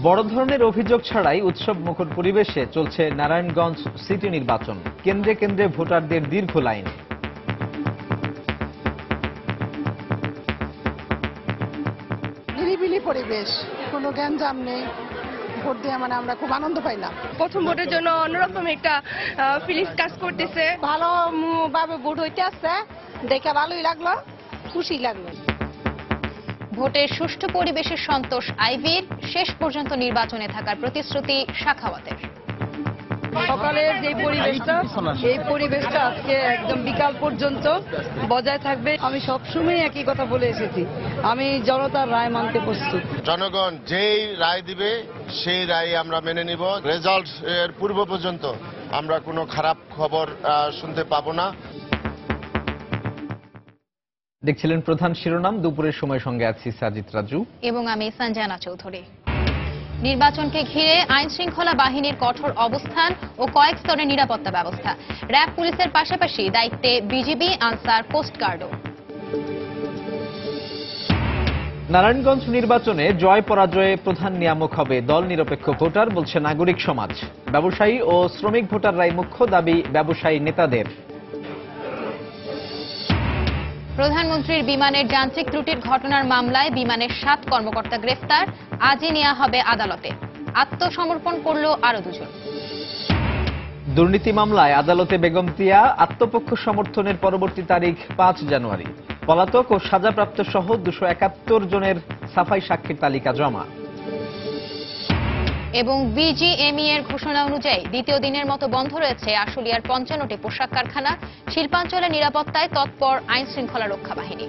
বড় ধরনের অভিযোগ ছাড়াই উৎসব মুখর পরিবেশে চলছে নারায়ণগঞ্জ সিটি নির্বাচন। কেন্দ্রে কেন্দ্রে ভোটারদের দীর্ঘ লাইন। নিরিবিলি পরিবেশ, কোনো গ্যাঞ্জাম নেই। ভোট দিয়ে আমরা খুব আনন্দ পাইলাম। প্রথম ভোটের জন্য অন্যরকম একটা ফিলিংস কাজ করতেছে। ভালোভাবে ভোট হইতে আসছে, দেখে ভালোই লাগলো, খুশি লাগলো। ভোটের সুষ্ঠু পরিবেশের সন্তোষ আইভীর, শেষ পর্যন্ত নির্বাচনে থাকার প্রতিশ্রুতি সাখাওয়াতের। সকালের যে পরিবেশটা, এই পরিবেশটা আজকে একদম বিকাল পর্যন্ত বজায় থাকবে। আমি সবসময় একই কথা বলে এসেছি, আমি জনতার রায় মানতে প্রস্তুত। জনগণ যেই রায় দিবে সেই রায় আমরা মেনে নিব। রেজাল্ট এর পূর্ব পর্যন্ত আমরা কোনো খারাপ খবর শুনতে পাবো না। দেখছিলেন প্রধান শিরোনাম। দুপুরের সময় সঙ্গে আছি সাজিদ রাজু এবং আমি সঞ্জনা চৌধুরী। নির্বাচনকে ঘিরে আইন শৃঙ্খলা বাহিনীর কঠোর অবস্থান ও কয়েক স্তরের নিরাপত্তা ব্যবস্থা। র্যাব পুলিশের পাশাপাশি দায়িত্বে বিজিবি, আনসার, কোস্টগার্ডও। নারায়ণগঞ্জ নির্বাচনে জয় পরাজয়ে প্রধান নিয়ামক হবে দল নিরপেক্ষ ভোটার, বলছে নাগরিক সমাজ। ব্যবসায়ী ও শ্রমিক ভোটাররাই মুখ্য দাবি ব্যবসায়ী নেতাদের। প্রধানমন্ত্রীর বিমানের যান্ত্রিক ত্রুটির ঘটনার মামলায় বিমানের 7 কর্মকর্তা গ্রেফতার, আজই নেওয়া হবে আদালতে। আত্মসমর্পণ করল আরো 2 জন। দুর্নীতি মামলায় আদালতে বেগম জিয়া, আত্মপক্ষ সমর্থনের পরবর্তী তারিখ 5 জানুয়ারি। পলাতক ও সাজাপ্রাপ্ত সহ 271 জনের সাফাই সাক্ষীর তালিকা জমা। এবং বিজিএমই এর ঘোষণা অনুযায়ী দ্বিতীয় দিনের মতো বন্ধ রয়েছে আশুলিয়ার 55টি পোশাক কারখানা। শিল্পাঞ্চলের নিরাপত্তায় তৎপর আইন শৃঙ্খলা রক্ষা বাহিনী।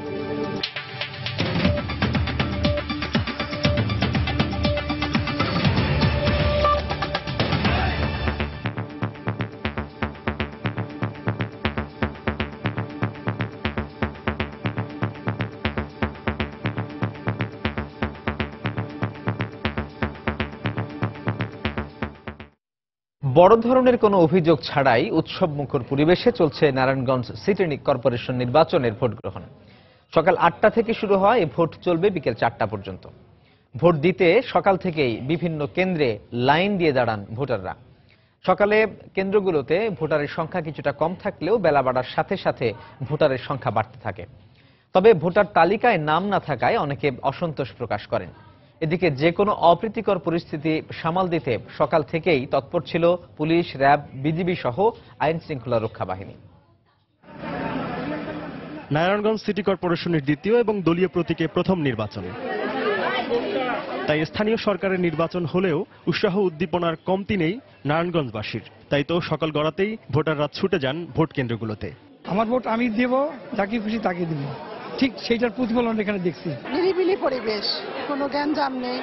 বড় ধরনের কোনো অভিযোগ ছাড়াই উৎসব মুখর পরিবেশে চলছে নারায়ণগঞ্জ সিটি কর্পোরেশন নির্বাচনের ভোট গ্রহণ। সকাল 8টা থেকে শুরু হয় এই ভোট চলবে বিকেল 4টা পর্যন্ত। ভোট দিতে সকাল থেকেই বিভিন্ন কেন্দ্রে লাইন দিয়ে দাঁড়ান ভোটাররা। সকালে কেন্দ্রগুলোতে ভোটারের সংখ্যা কিছুটা কম থাকলেও বেলা বাড়ার সাথে সাথে ভোটারের সংখ্যা বাড়তে থাকে। তবে ভোটার তালিকায় নাম না থাকায় অনেকে অসন্তোষ প্রকাশ করেন। এদিকে যে কোনো অপ্রীতিকর পরিস্থিতি সামাল দিতে সকাল থেকেই তৎপর ছিল পুলিশ, র্যাব, বিজিবি সহ আইন শৃঙ্খলা রক্ষা বাহিনী। নারায়ণগঞ্জ সিটি কর্পোরেশনের দ্বিতীয় এবং দলীয় প্রতীকে প্রথম নির্বাচন, তাই স্থানীয় সরকারের নির্বাচন হলেও উৎসাহ উদ্দীপনার কমতি নেই নারায়ণগঞ্জবাসীর। তাই তো সকাল গড়াতেই ভোটাররা ছুটে যান ভোট কেন্দ্রগুলোতে। আমার ভোট আমি দেব, যাকে খুশি তাকে দিব, ঠিক সেইটার প্রতিফলন এখানে দেখছি। নিরিবিলি পরিবেশ, কোনো গ্যাঞ্জাম নেই।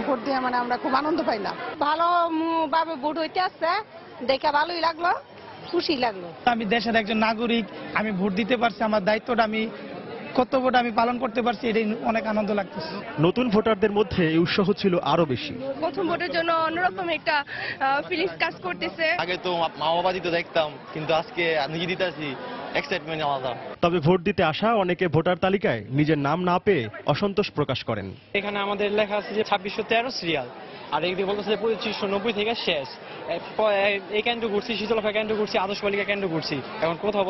ভোট দিয়ে আমরা খুব আনন্দ পাইলাম। ভালোভাবে ভোট হইতে আসছে, দেখে ভালোই লাগলো, খুশি লাগলো। আমি দেশের একজন নাগরিক, আমি ভোট দিতে পারছি, আমার দায়িত্বটা কর্তব্যটা আমি পালন করতে পারছি, এটাই অনেক আনন্দ লাগতেছে। নতুন ভোটারদের মধ্যে এই উৎসাহ ছিল আরো বেশি। প্রথম ভোটের জন্য অন্যরকম একটা ফিলিংস কাজ করতেছে। আগে তো মা বাবা দিতে দেখতাম, কিন্তু আজকে নিজে দিতেছি, এক্সাইটমেন্ট আলাদা। তবে ভোট দিতে আসা অনেকে ভোটার তালিকায় নিজের নাম না পেয়ে অসন্তোষ প্রকাশ করেন। এখানে আমাদের লেখা আছে যে 2613 সিরিয়াল, আর এইদিকে বলতেছে 2590 থেকে শেষ। এই কেন্দ্র ঘুরছি, শীতলক্ষা কেন্দ্র ঘুরছি, আদর্শ বালিকা কেন্দ্র ঘুরছি, এখন কোথাও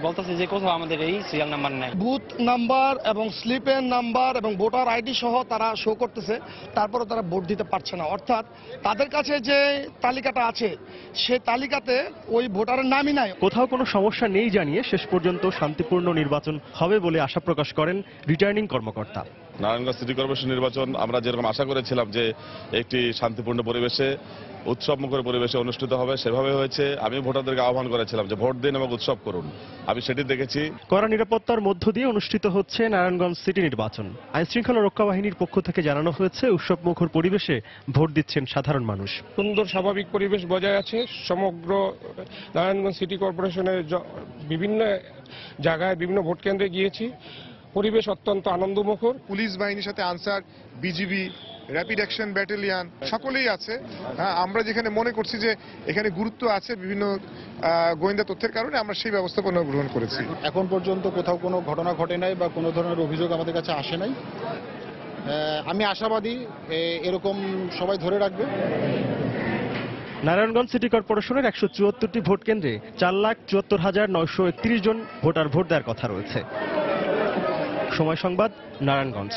বলতেছে যে কোথাও আমাদের এই সিরিয়াল নাম্বার নাই। বুথ নাম্বার এবং স্লিপের নাম্বার এবং ভোটার আইডি সহ তারা শো করতেছে, তারপরে তারা ভোট দিতে পারছে না। অর্থাৎ তাদের কাছে যে তালিকাটা আছে সে তালিকাতে ওই ভোটারের নামই নাই। কোথাও কোনো সমস্যা নেই জানিয়ে শেষ পর্যন্ত শান্তিপূর্ণ নির্বাচন হবে বলে আশা প্রকাশ করেন রিটার্নিং কর্মকর্তা। নারায়ণগঞ্জ সিটি কর্পোরেশন নির্বাচন আমরা যেরকম আশা করেছিলাম যে একটি শান্তিপূর্ণ পরিবেশে, উৎসবমুখর পরিবেশে অনুষ্ঠিত হবে, সেভাবে হয়েছে। আমি ভোটারদেরকে আহ্বান করেছিলাম যে ভোট দিন এবং উৎসব করুন, আমি সেটি দেখেছি। কড়া নিরাপত্তার মধ্য দিয়ে অনুষ্ঠিত হচ্ছে নারায়ণগঞ্জ সিটি নির্বাচন। আইন শৃঙ্খলা রক্ষা বাহিনীর পক্ষ থেকে জানানো হয়েছে উৎসবমুখর পরিবেশে ভোট দিচ্ছেন সাধারণ মানুষ। সুন্দর স্বাভাবিক পরিবেশ বজায় আছে। সমগ্র নারায়ণগঞ্জ সিটি কর্পোরেশনের বিভিন্ন জায়গায় বিভিন্ন ভোট কেন্দ্রে গিয়েছি, পরিবেশ অত্যন্ত আনন্দমুখর। পুলিশ বাহিনীর সাথে answer, BGB, rapid action battalion সকলেই আছে। আমরা যেখানে মনে করছি যে এখানে গুরুত্ব আছে বিভিন্ন গোয়েন্দা তথ্যের কারণে আমরা সেই ব্যবস্থাপনা গ্রহণ করেছি। এখন পর্যন্ত কোথাও কোনো ঘটনা ঘটে নাই বা কোনো ধরনের অভিযোগ আমাদের কাছে আসে নাই। আমি আশাবাদী এরকম সবাই ধরে রাখবে। নারায়ণগঞ্জ সিটি কর্পোরেশনের 174টি ভোট কেন্দ্রে 4,74,931 জন ভোটার ভোট দেওয়ার কথা রয়েছে। সময় সংবাদ, নারায়ণগঞ্জ।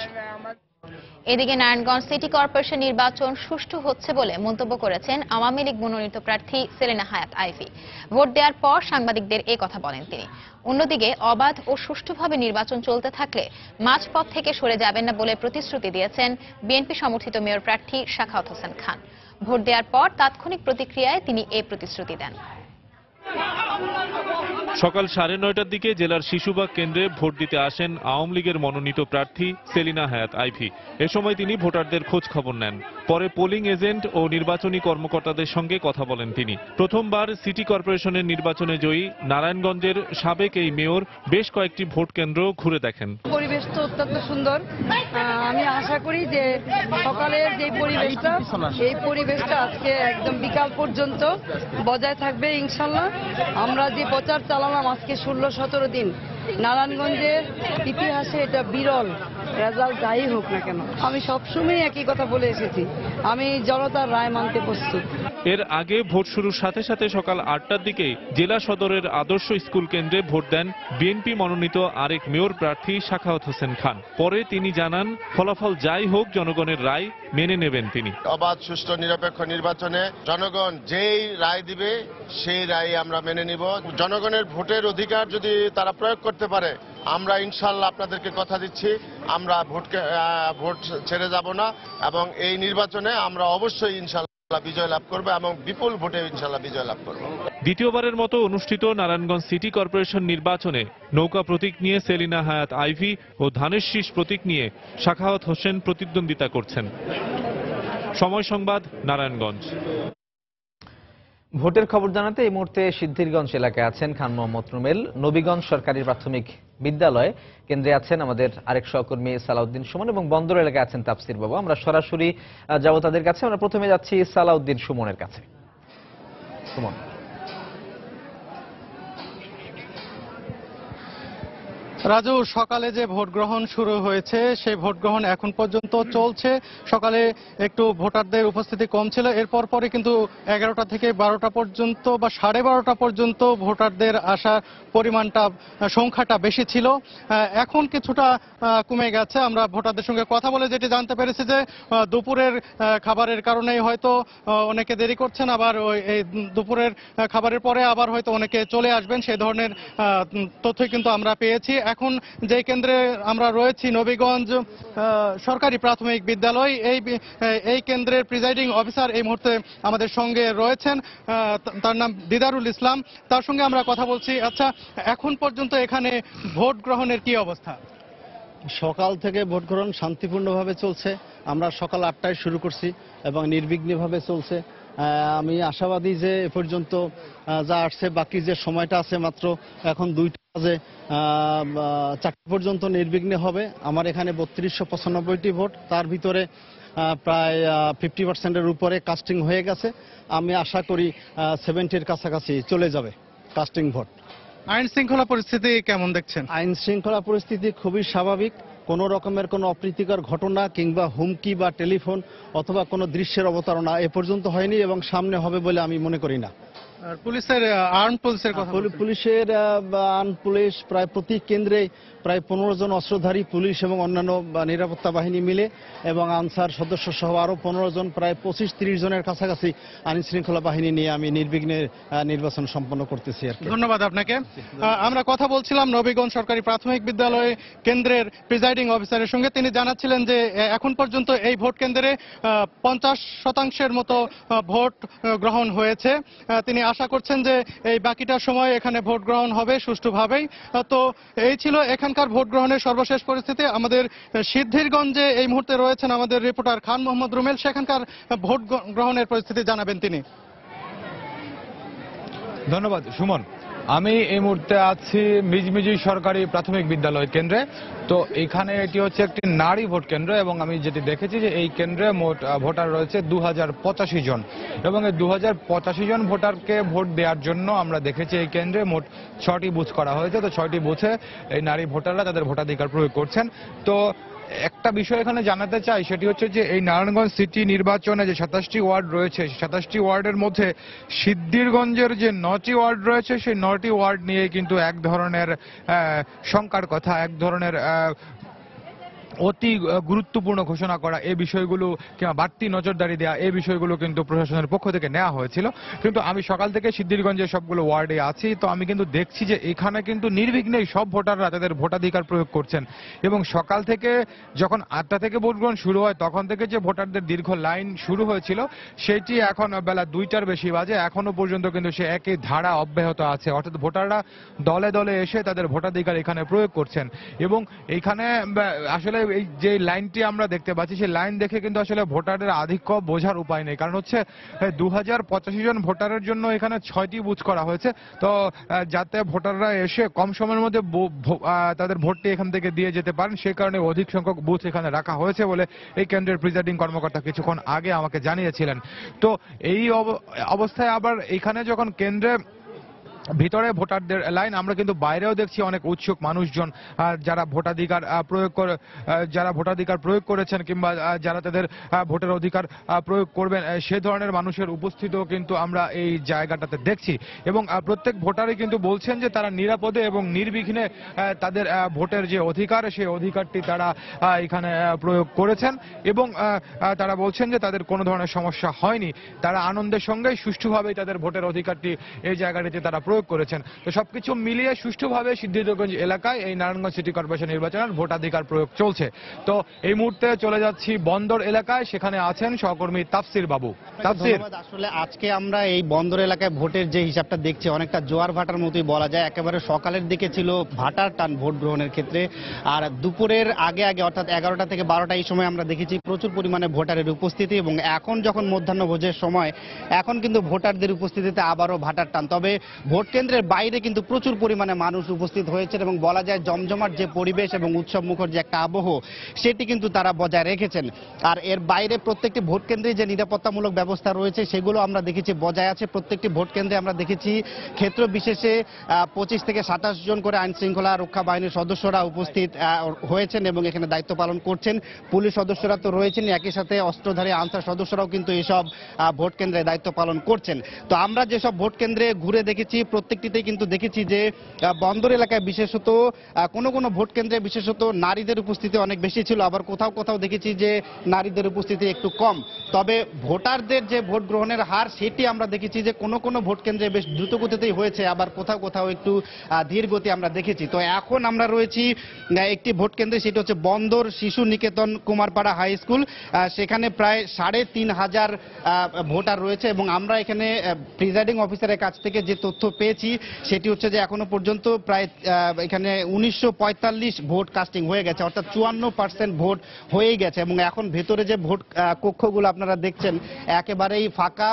এদিকে নারায়ণগঞ্জ সিটি কর্পোরেশন নির্বাচন সুষ্ঠু হচ্ছে বলে মন্তব্য করেছেন আওয়ামী লীগ মনোনীত প্রার্থী সেলিনা হায়াৎ আইভী। ভোট দেওয়ার পর সাংবাদিকদের এই কথা বলেন তিনি। অন্যদিকে অবাধ ও সুষ্ঠুভাবে নির্বাচন চলতে থাকলে মাঝপথ থেকে সরে যাবেন না বলে প্রতিশ্রুতি দিয়েছেন বিএনপি সমর্থিত মেয়র প্রার্থী সাখাওয়াত হোসেন খান। ভোট দেওয়ার পর তাৎক্ষণিক প্রতিক্রিয়ায় তিনি এই প্রতিশ্রুতি দেন। সকাল 9:30টার দিকে জেলার শিশুবাগ কেন্দ্রে ভোট দিতে আসেন আওয়ামী লীগের মনোনীত প্রার্থী সেলিনা হায়াৎ আইভী। এ সময় তিনি ভোটারদের খোঁজ খবর নেন। পরে পোলিং এজেন্ট ও নির্বাচনী কর্মকর্তাদের সঙ্গে কথা বলেন তিনি। প্রথমবার সিটি কর্পোরেশনের নির্বাচনে জয়ী নারায়ণগঞ্জের সাবেক এই মেয়র বেশ কয়েকটি ভোট কেন্দ্র ঘুরে দেখেন। পরিবেশ তো অত্যন্ত সুন্দর। আমি আশা করি যে সকালের যে পরিবেশটা, এই পরিবেশটা আজকে একদম বিকাল পর্যন্ত বজায় থাকবে ইনশাল্লাহ। আমরা যে প্রচার চালালাম আজকে 16-17 দিন, নারায়ণগঞ্জের ইতিহাসে এটা বিরল রেজাল্ট যাই হোক না কেন। আমি সবসময় একই কথা বলে এসেছি, আমি জনতার রায় মানতে প্রস্তুত। এর আগে ভোট শুরুর সাথে সাথে সকাল 8টার দিকে জেলা সদরের আদর্শ স্কুল কেন্দ্রে ভোট দেন বিএনপি মনোনীত আরেক মেয়র প্রার্থী সাখাওয়াত হোসেন খান। পরে তিনি জানান, ফলাফল যাই হোক জনগণের রায় মেনে নেবেন তিনি। অবাধ, সুষ্ঠু, নিরপেক্ষ নির্বাচনে জনগণ যেই রায় দিবে সেই রায় আমরা মেনে নিব। জনগণের ভোটের অধিকার যদি তারা প্রয়োগ করতে পারে, আমরা ইনশাল্লাহ আপনাদেরকে কথা দিচ্ছি, আমরা ভোট ছেড়ে যাব না এবং এই নির্বাচনে আমরা অবশ্যই ইনশাল্লাহ বিজয় লাভ করবে এবং বিপুল ভোটে ইনশাল্লাহ বিজয় লাভ করবে। দ্বিতীয়বারের মতো অনুষ্ঠিত নারায়ণগঞ্জ সিটি কর্পোরেশন নির্বাচনে নৌকা প্রতীক নিয়ে সেলিনা হায়াৎ আইভী ও ধানের শীষ প্রতীক নিয়ে সাখাওয়াত হোসেন প্রতিদ্বন্দ্বিতা করছেন। সময় সংবাদ, নারায়ণগঞ্জ। ভোটের খবর জানাতে এই মুহূর্তে সিদ্ধিরগঞ্জ এলাকায় আছেন খান মোহাম্মদ রুমেল। নবীগঞ্জ সরকারি প্রাথমিক বিদ্যালয় কেন্দ্রে আছেন আমাদের আরেক সহকর্মী সালাউদ্দিন সুমন এবং বন্দর এলাকায় আছেন তাফসির বাবু। আমরা সরাসরি যাব তাদের কাছে। আমরা প্রথমে যাচ্ছি সালাউদ্দিন সুমনের কাছে। সুমন, রাজু, সকালে যে ভোট গ্রহণ শুরু হয়েছে সেই ভোট গ্রহণ এখন পর্যন্ত চলছে। সকালে একটু ভোটারদের উপস্থিতি কম ছিল, এরপর পরে কিন্তু 11টা থেকে 12টা পর্যন্ত বা 12:30 পর্যন্ত ভোটারদের আসার পরিমাণটা, সংখ্যাটা বেশি ছিল। এখন কিছুটা কমে গেছে। আমরা ভোটারদের সঙ্গে কথা বলে যেটি জানতে পেরেছি যে দুপুরের খাবারের কারণেই হয়তো অনেকে দেরি করছেন, আবার এই দুপুরের খাবারের পরে আবার হয়তো অনেকে চলে আসবেন, সেই ধরনের তথ্যই কিন্তু আমরা পেয়েছি। এখন যে কেন্দ্রে আমরা রয়েছি নবীগঞ্জ সরকারি প্রাথমিক বিদ্যালয়, এই কেন্দ্রের প্রিজাইডিং অফিসার এই মুহূর্তে আমাদের সঙ্গে রয়েছেন, তার নাম দিদারুল ইসলাম। তার সঙ্গে আমরা কথা বলছি। আচ্ছা, এখন পর্যন্ত এখানে ভোট গ্রহণের কি অবস্থা? সকাল থেকে ভোট গ্রহণ শান্তিপূর্ণভাবে চলছে। আমরা সকাল 8টায় শুরু করছি এবং নির্বিঘ্নভাবে চলছে। আমি আশাবাদী যে এ পর্যন্ত যা আসছে, বাকি যে সময়টা আছে মাত্র এখন 2টা বাজে, 4টা পর্যন্ত নির্বিঘ্নে হবে। আমার এখানে 3295টি ভোট, তার ভিতরে প্রায় 50%-এর উপরে কাস্টিং হয়ে গেছে। আমি আশা করি 70-এর কাছাকাছি চলে যাবে কাস্টিং ভোট। আইন শৃঙ্খলা পরিস্থিতি কেমন দেখছেন? আইন শৃঙ্খলা পরিস্থিতি খুবই স্বাভাবিক। কোনো রকমের কোনো অপ্রীতিকর ঘটনা কিংবা হুমকি বা টেলিফোন অথবা কোনো দৃশ্যের অবতারণা এ পর্যন্ত হয়নি এবং সামনে হবে বলে আমি মনে করি না। পুলিশের আর্ম পুলিশের কথা, পুলিশের আর্ম পুলিশ প্রায় প্রতি কেন্দ্রে প্রায় 15 জন অস্ত্রধারী পুলিশ এবং অন্যান্য নিরাপত্তা বাহিনী মিলে এবং আনসার সদস্য সহ আরো 15 জন, প্রায় 25-30 জনের কাছাকাছি আইন শৃঙ্খলা বাহিনী নিয়ে আমি নির্বিঘ্নে নির্বাচন সম্পন্ন করতেছি আর কি। ধন্যবাদ আপনাকে। আমরা কথা বলছিলাম নবীগঞ্জ সরকারি প্রাথমিক বিদ্যালয় কেন্দ্রের প্রিজাইডিং অফিসারের সঙ্গে। তিনি জানাচ্ছিলেন যে এখন পর্যন্ত এই ভোট কেন্দ্রে 50% মতো ভোট গ্রহণ হয়েছে। তিনি আশা করছেন যে এই বাকিটা সময় এখানে ভোট গ্রহণ হবে সুষ্ঠুভাবেই। তো এই ছিল এখানকার ভোট গ্রহণের সর্বশেষ পরিস্থিতি। আমাদের সিদ্ধিরগঞ্জে এই মুহূর্তে রয়েছেন আমাদের রিপোর্টার খান মোহাম্মদ রুমেল, সেখানকার ভোট গ্রহণের পরিস্থিতি জানাবেন তিনি। ধন্যবাদ সুমন। আমি এই মুহূর্তে আছি মিজমিজি সরকারি প্রাথমিক বিদ্যালয় কেন্দ্রে। তো এখানে এটি হচ্ছে একটি নারী ভোট কেন্দ্র এবং আমি যেটি দেখেছি যে এই কেন্দ্রে মোট ভোটার রয়েছে 2085 জন এবং এই 2085 জন ভোটারকে ভোট দেওয়ার জন্য আমরা দেখেছি এই কেন্দ্রে মোট 6টি বুথ করা হয়েছে। তো 6টি বুথে এই নারী ভোটাররা তাদের ভোটাধিকার প্রয়োগ করছেন। তো একটা বিষয় এখানে জানাতে চাই, সেটি হচ্ছে যে এই নারায়ণগঞ্জ সিটি নির্বাচনে যে 27টি ওয়ার্ড রয়েছে, 27টি ওয়ার্ডের মধ্যে সিদ্ধিরগঞ্জের যে 9টি ওয়ার্ড রয়েছে, সেই 9টি ওয়ার্ড নিয়ে কিন্তু এক ধরনের শঙ্কার কথা, এক ধরনের অতি গুরুত্বপূর্ণ ঘোষণা করা, এই বিষয়গুলো কিংবা বাড়তি নজরদারি দেওয়া, এই বিষয়গুলো কিন্তু প্রশাসনের পক্ষ থেকে নেওয়া হয়েছিল। কিন্তু আমি সকাল থেকে সিদ্ধিরগঞ্জের সবগুলো ওয়ার্ডে আছি, তো আমি কিন্তু দেখছি যে এখানে কিন্তু নির্বিঘ্নেই সব ভোটাররা তাদের ভোটাধিকার প্রয়োগ করছেন। এবং সকাল থেকে যখন 8টা থেকে ভোট গ্রহণ শুরু হয়, তখন থেকে যে ভোটারদের দীর্ঘ লাইন শুরু হয়েছিল, সেটি এখন বেলা 2টার বেশি বাজে, এখনো পর্যন্ত কিন্তু সে একই ধারা অব্যাহত আছে। অর্থাৎ ভোটাররা দলে দলে এসে তাদের ভোটাধিকার এখানে প্রয়োগ করছেন। এবং এইখানে আসলে এই যে লাইনটি আমরা দেখতে পাচ্ছি, সেই লাইন দেখে কিন্তু আসলে ভোটারদের আধিক্য বোঝার উপায় নেই। কারণ হচ্ছে 2085 জন ভোটারের জন্য এখানে 6টি বুথ করা হয়েছে, তো যাতে ভোটাররা এসে কম সময়ের মধ্যে তাদের ভোটটি এখান থেকে দিয়ে যেতে পারেন, সেই কারণে অধিক সংখ্যক বুথ এখানে রাখা হয়েছে বলে এই কেন্দ্রের প্রিজাইডিং কর্মকর্তা কিছুক্ষণ আগে আমাকে জানিয়েছিলেন। তো এই অবস্থায় আবার এখানে যখন কেন্দ্রে ভিতরে ভোটারদের লাইন, আমরা কিন্তু বাইরেও দেখছি অনেক উৎসুক মানুষজন যারা ভোটাধিকার প্রয়োগ করেছেন কিংবা যারা তাদের ভোটের অধিকার প্রয়োগ করবেন, সে ধরনের মানুষের উপস্থিতিও কিন্তু আমরা এই জায়গাটাতে দেখছি। এবং প্রত্যেক ভোটারই কিন্তু বলছেন যে তারা নিরাপদে এবং নির্বিঘ্নে তাদের ভোটের যে অধিকার, সেই অধিকারটি তারা এখানে প্রয়োগ করেছেন। এবং তারা বলছেন যে তাদের কোনো ধরনের সমস্যা হয়নি, তারা আনন্দের সঙ্গে সুষ্ঠুভাবেই তাদের ভোটের অধিকারটি এই জায়গাটিতে তারা প্রয়োগ করেছেন। তো সবকিছু মিলিয়ে সুষ্ঠুভাবে সিদ্ধিরগঞ্জ এলাকায় এই নারায়ণগঞ্জ সিটি কর্পোরেশন নির্বাচনের ভোটাধিকার প্রয়োগ চলছে। তো এই মুহূর্তে চলে যাচ্ছি বন্দর এলাকায়, সেখানে আছেন সহকর্মী তাফসির বাবু। তাফসির, আসলে আজকে আমরা এই বন্দর এলাকায় ভোটের যে হিসাবটা দেখছি, অনেকটা জোয়ার ভাটার মতোই বলা যায়। একেবারে সকালের দিকে ছিল ভাটার টান ভোট গ্রহণের ক্ষেত্রে, আর দুপুরের আগে অর্থাৎ 11টা থেকে 12টা এই সময় আমরা দেখেছি প্রচুর পরিমাণে ভোটারের উপস্থিতি। এবং এখন যখন মধ্যাহ্নভোজের সময়, এখন কিন্তু ভোটারদের উপস্থিতিতে আবারও ভাটার টান। তবে ভোট কেন্দ্রের বাইরে কিন্তু প্রচুর পরিমাণে মানুষ উপস্থিত হয়েছে এবং বলা যায় জমজমাট যে পরিবেশ এবং উৎসব মুখর যে একটা আবহ, সেটি কিন্তু তারা বজায় রেখেছেন। আর এর বাইরে প্রত্যেকটি ভোট কেন্দ্রে যে নিরাপত্তামূলক ব্যবস্থা রয়েছে, সেগুলো আমরা দেখেছি বজায় আছে। প্রত্যেকটি ভোট কেন্দ্রে আমরা দেখেছি ক্ষেত্র বিশেষে 25 থেকে 27 জন করে আইন শৃঙ্খলা রক্ষা বাহিনীর সদস্যরা উপস্থিত হয়েছেন এবং এখানে দায়িত্ব পালন করছেন। পুলিশ সদস্যরা তো রয়েছেন, একই সাথে অস্ত্রধারী আনসার সদস্যরাও কিন্তু এইসব ভোট কেন্দ্রে দায়িত্ব পালন করছেন। তো আমরা যেসব ভোট কেন্দ্রে ঘুরে দেখেছি, প্রত্যেকটিতেই কিন্তু দেখেছি যে বন্দর এলাকায় বিশেষত কোনো কোনো ভোট কেন্দ্রে বিশেষত নারীদের উপস্থিতি অনেক বেশি ছিল, আবার কোথাও কোথাও দেখেছি যে নারীদের উপস্থিতি একটু কম। তবে ভোটারদের যে ভোট গ্রহণের হার, সেটি আমরা দেখেছি যে কোনো কোনো ভোট কেন্দ্রে বেশ দ্রুতগতিতেই হয়েছে, আবার কোথাও কোথাও একটু ধীর গতি আমরা দেখেছি। তো এখন আমরা রয়েছি একটি ভোট কেন্দ্রে, সেটি হচ্ছে বন্দর শিশু নিকেতন কুমারপাড়া হাই স্কুল। সেখানে প্রায় 3,500 ভোটার রয়েছে এবং আমরা এখানে প্রিজাইডিং অফিসারের কাছ থেকে যে তথ্য পেয়েছি, সেটি হচ্ছে যে এখনো পর্যন্ত প্রায় এখানে 1945 ভোট কাস্টিং হয়ে গেছে, অর্থাৎ 54% ভোট হয়েই গেছে। এবং এখন ভেতরে যে ভোট কক্ষগুলো আপনারা দেখছেন একেবারেই ফাঁকা,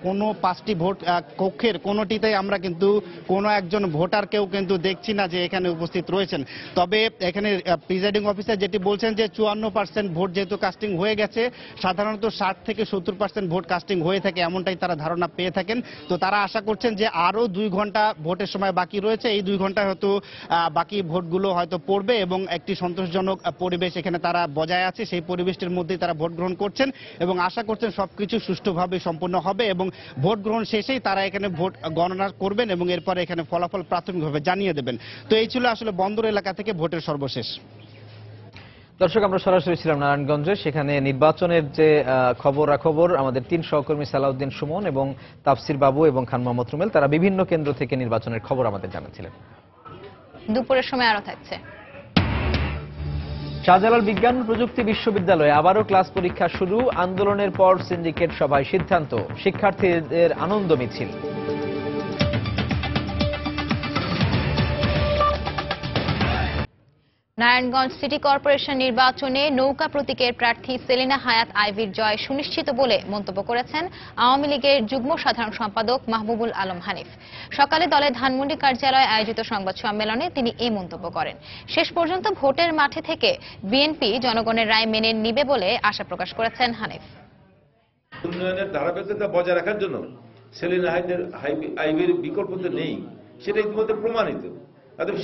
কোনো 5টি ভোট কক্ষের কোনোটিতেই আমরা কিন্তু কোনো একজন ভোটারকেও কিন্তু দেখছি না যে এখানে উপস্থিত রয়েছেন। তবে এখানে প্রিজাইডিং অফিসার যেটি বলছেন যে 54% ভোট যেহেতু কাস্টিং হয়ে গেছে, সাধারণত 60 থেকে 70% ভোট কাস্টিং হয়ে থাকে, এমনটাই তারা ধারণা পেয়ে থাকেন। তো তারা আশা করছেন যে আরো 2 ঘন্টা ভোটের সময় বাকি রয়েছে, এই 2 ঘন্টায় হয়তো বাকি ভোটগুলো হয়তো পড়বে এবং একটি সন্তোষজনক পরিবেশ এখানে তারা বজায় আছে। সেই পরিবেশটির মধ্যেই তারা ভোট গ্রহণ করছেন এবং আশা করছেন সবকিছু সুষ্ঠুভাবে সম্পন্ন হবে এবং ভোট গ্রহণ শেষেই তারা এখানে ভোট গণনা করবেন এবং এরপরে এখানে ফলাফল প্রাথমিকভাবে জানিয়ে দেবেন। তো এই ছিল আসলে বন্দর এলাকা থেকে ভোটের সর্বশেষ। দর্শক, আমরা সরাসরি ছিলাম নারায়ণগঞ্জে, সেখানে নির্বাচনের যে খবরাখবর আমাদের 3 সহকর্মী সালাউদ্দিন সুমন এবং তাফসির বাবু এবং খান মোহাম্মদ রুমেল, তারা বিভিন্ন কেন্দ্র থেকে নির্বাচনের খবর আমাদের জানাচ্ছিলেন। দুপুরের সময় আরো থাকছে। শাহজালাল বিজ্ঞান প্রযুক্তি বিশ্ববিদ্যালয়ে আবারও ক্লাস পরীক্ষা শুরু, আন্দোলনের পর সিন্ডিকেট সভায় সিদ্ধান্ত, শিক্ষার্থীদের আনন্দ মিছিল। নারায়ণগঞ্জ সিটি কর্পোরেশন নির্বাচনে নৌকা প্রতীকের প্রার্থী সেলিনা হায়াত আইভির জয় সুনিশ্চিত বলে মন্তব্য করেছেন আওয়ামী লীগের যুগ্ম সাধারণ সম্পাদক মাহবুবুল আলম হানিফ। সকালে দলের ধানমন্ডি কার্যালয়ে আয়োজিত সংবাদ সম্মেলনে তিনি এই মন্তব্য করেন। শেষ পর্যন্ত ভোটের মাঠে থেকে বিএনপি জনগণের রায় মেনে নিবে বলে আশা প্রকাশ করেছেন হানিফ। উন্নয়নের ধারাবাহিকতা বজায় রাখার জন্য সেলিনা আইভির বিকল্প তো নেই, সেটা ইতিমধ্যে প্রমাণিত।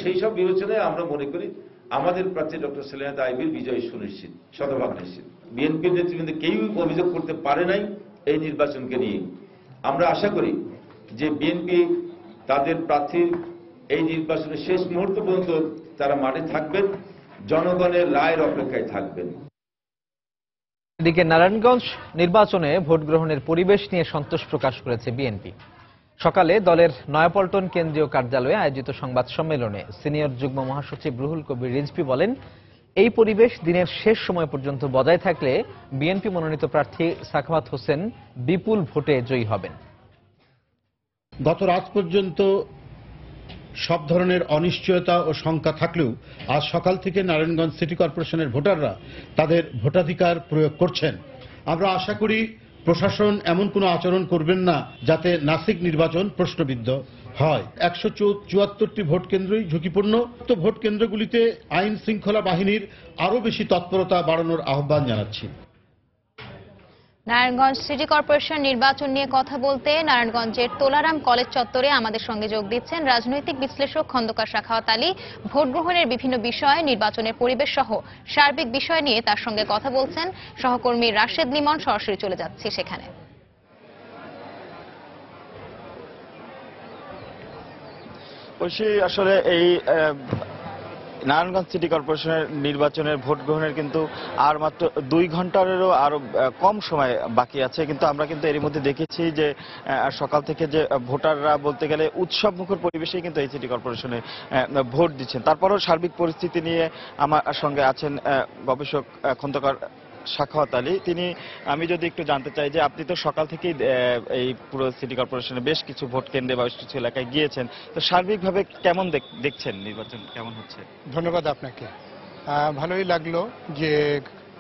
সেই সব বিবেচনায় আমরা মনে করি আমাদের প্রার্থী ডক্টর সেলিনা আইভীর বিজয় সুনিশ্চিত, শতভাগ নিশ্চিত। বিএনপির নেতৃবৃন্দ কেউই অভিযোগ করতে পারে নাই এই নির্বাচনকে নিয়ে। আমরা আশা করি যে বিএনপি তাদের প্রার্থীর এই নির্বাচনের শেষ মুহূর্ত পর্যন্ত তারা মাঠে থাকবেন, জনগণের রায়ের অপেক্ষায় থাকবেন। এদিকে নারায়ণগঞ্জ নির্বাচনে ভোট গ্রহণের পরিবেশ নিয়ে সন্তোষ প্রকাশ করেছে বিএনপি। সকালে দলের নয়াপল্টন কেন্দ্রীয় কার্যালয়ে আয়োজিত সংবাদ সম্মেলনে সিনিয়র যুগ্ম মহাসচিব রুহুল কবির রিজভী বলেন, এই পরিবেশ দিনের শেষ সময় পর্যন্ত বজায় থাকলে বিএনপি মনোনীত প্রার্থী সাখাওয়াত হোসেন বিপুল ভোটে জয়ী হবেন। গত রাত পর্যন্ত সব ধরনের অনিশ্চয়তা ও শঙ্কা থাকলেও আজ সকাল থেকে নারায়ণগঞ্জ সিটি কর্পোরেশনের ভোটাররা তাদের ভোটাধিকার প্রয়োগ করছেন। আমরা আশা করি প্রশাসন এমন কোনো আচরণ করবেন না যাতে নাসিক নির্বাচন প্রশ্নবিদ্ধ হয়। 174টি ভোট কেন্দ্রই ঝুঁকিপূর্ণ। তো ভোট কেন্দ্রগুলিতে আইন শৃঙ্খলা বাহিনীর আরও বেশি তৎপরতা বাড়ানোর আহ্বান জানাচ্ছি। নারায়ণগঞ্জ সিটি কর্পোরেশন নির্বাচন নিয়ে কথা বলতে নারায়ণগঞ্জের তোলারাম কলেজ চত্বরে আমাদের সঙ্গে যোগ দিচ্ছেন রাজনৈতিক বিশ্লেষক খন্দকার সাখাওয়াত আলী। ভোট গ্রহণের বিভিন্ন বিষয়, নির্বাচনের পরিবেশ সহ সার্বিক বিষয় নিয়ে তার সঙ্গে কথা বলছেন সহকর্মী রাশেদ লিমন। সরাসরি চলে যাচ্ছি সেখানে। আসলে এই নারায়ণগঞ্জ সিটি কর্পোরেশনের নির্বাচনের ভোট গ্রহণের কিন্তু আর মাত্র 2 ঘন্টারেরও আরো কম সময় বাকি আছে, কিন্তু আমরা কিন্তু এর মধ্যে দেখেছি যে সকাল থেকে যে ভোটাররা বলতে গেলে উৎসব মুখর পরিবেশেই কিন্তু এই সিটি কর্পোরেশনে ভোট দিচ্ছেন। তারপরেও সার্বিক পরিস্থিতি নিয়ে আমার সঙ্গে আছেন গবেষক খন্দকার সাখাওয়াত আলী। আমি যদি একটু জানতে চাই যে আপনি তো সকাল থেকেই এই পুরো সিটি কর্পোরেশনে বেশ কিছু ভোট কেন্দ্রে বা বেশ কিছু এলাকায় গিয়েছেন, তো সার্বিকভাবে কেমন দেখছেন নির্বাচন কেমন হচ্ছে? ধন্যবাদ আপনাকে। ভালোই লাগলো যে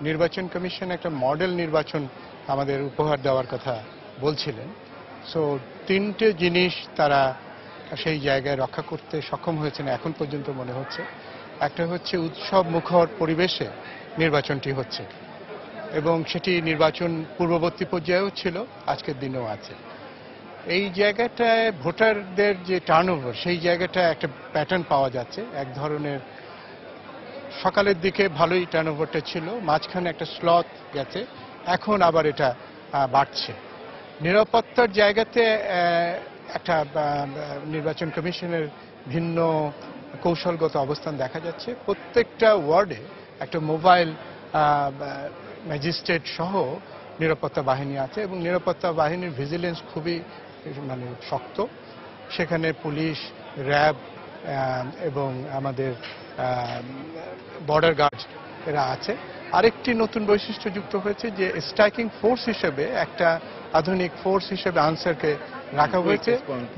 নির্বাচন কমিশন একটা মডেল নির্বাচন আমাদের উপহার দেওয়ার কথা বলছিলেন। সো 3টে জিনিস তারা সেই জায়গায় রক্ষা করতে সক্ষম হয়েছেন এখন পর্যন্ত মনে হচ্ছে। একটা হচ্ছে উৎসব মুখর পরিবেশে নির্বাচনটি হচ্ছে এবং সেটি নির্বাচন পূর্ববর্তী পর্যায়েও ছিল, আজকের দিনেও আছে। এই জায়গাটায় ভোটারদের যে টার্নওভার, সেই জায়গাটা একটা প্যাটার্ন পাওয়া যাচ্ছে। এক ধরনের সকালের দিকে ভালোই টার্নওভারটা ছিল, মাঝখানে একটা স্লথ গেছে, এখন আবার এটা বাড়ছে। নিরাপত্তার জায়গাতে একটা নির্বাচন কমিশনের ভিন্ন কৌশলগত অবস্থান দেখা যাচ্ছে। প্রত্যেকটা ওয়ার্ডে একটা মোবাইল ম্যাজিস্ট্রেট সহ নিরাপত্তা বাহিনী আছে এবং নিরাপত্তা বাহিনীর ভিজিলেন্স খুবই শক্ত। সেখানে পুলিশ, র্যাব এবং আমাদের বর্ডার গার্ড এরা আছে। আরেকটি নতুন বৈশিষ্ট্য যুক্ত হয়েছে যে স্ট্রাইকিং ফোর্স হিসেবে একটা আধুনিক ফোর্স হিসেবে আনসারকে রাখা হয়েছে,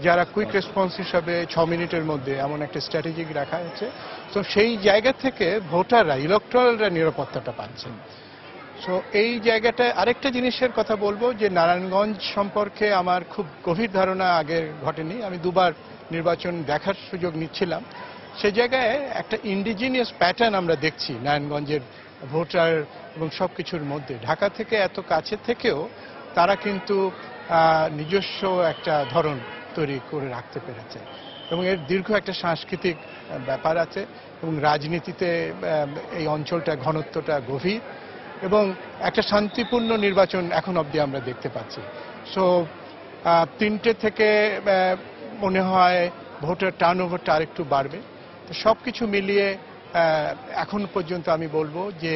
যারা কুইক রেসপন্স হিসাবে 6 মিনিটের মধ্যে এমন একটা স্ট্র্যাটেজি রাখা হয়েছে। তো সেই জায়গা থেকে ভোটাররা, ইলেকট্রালরা নিরাপত্তাটা পাচ্ছেন। সো এই জায়গাটায় আরেকটা জিনিসের কথা বলবো যে নারায়ণগঞ্জ সম্পর্কে আমার খুব গভীর ধারণা আগে ঘটেনি। আমি 2বার নির্বাচন দেখার সুযোগ নিচ্ছিলাম। সে জায়গায় একটা ইন্ডিজিনিয়াস প্যাটার্ন আমরা দেখছি নারায়ণগঞ্জের ভোটার এবং সব কিছুর মধ্যে। ঢাকা থেকে এত কাছে থেকেও তারা কিন্তু নিজস্ব একটা ধরন তৈরি করে রাখতে পেরেছে এবং এর দীর্ঘ একটা সাংস্কৃতিক ব্যাপার আছে এবং রাজনীতিতে এই অঞ্চলটা ঘনত্বটা গভীর এবং একটা শান্তিপূর্ণ নির্বাচন এখন অবধি আমরা দেখতে পাচ্ছি। সো 3টে থেকে মনে হয় ভোটার টার্নওভারটা আরেকটু বাড়বে। তো সব কিছু মিলিয়ে এখন পর্যন্ত আমি বলবো যে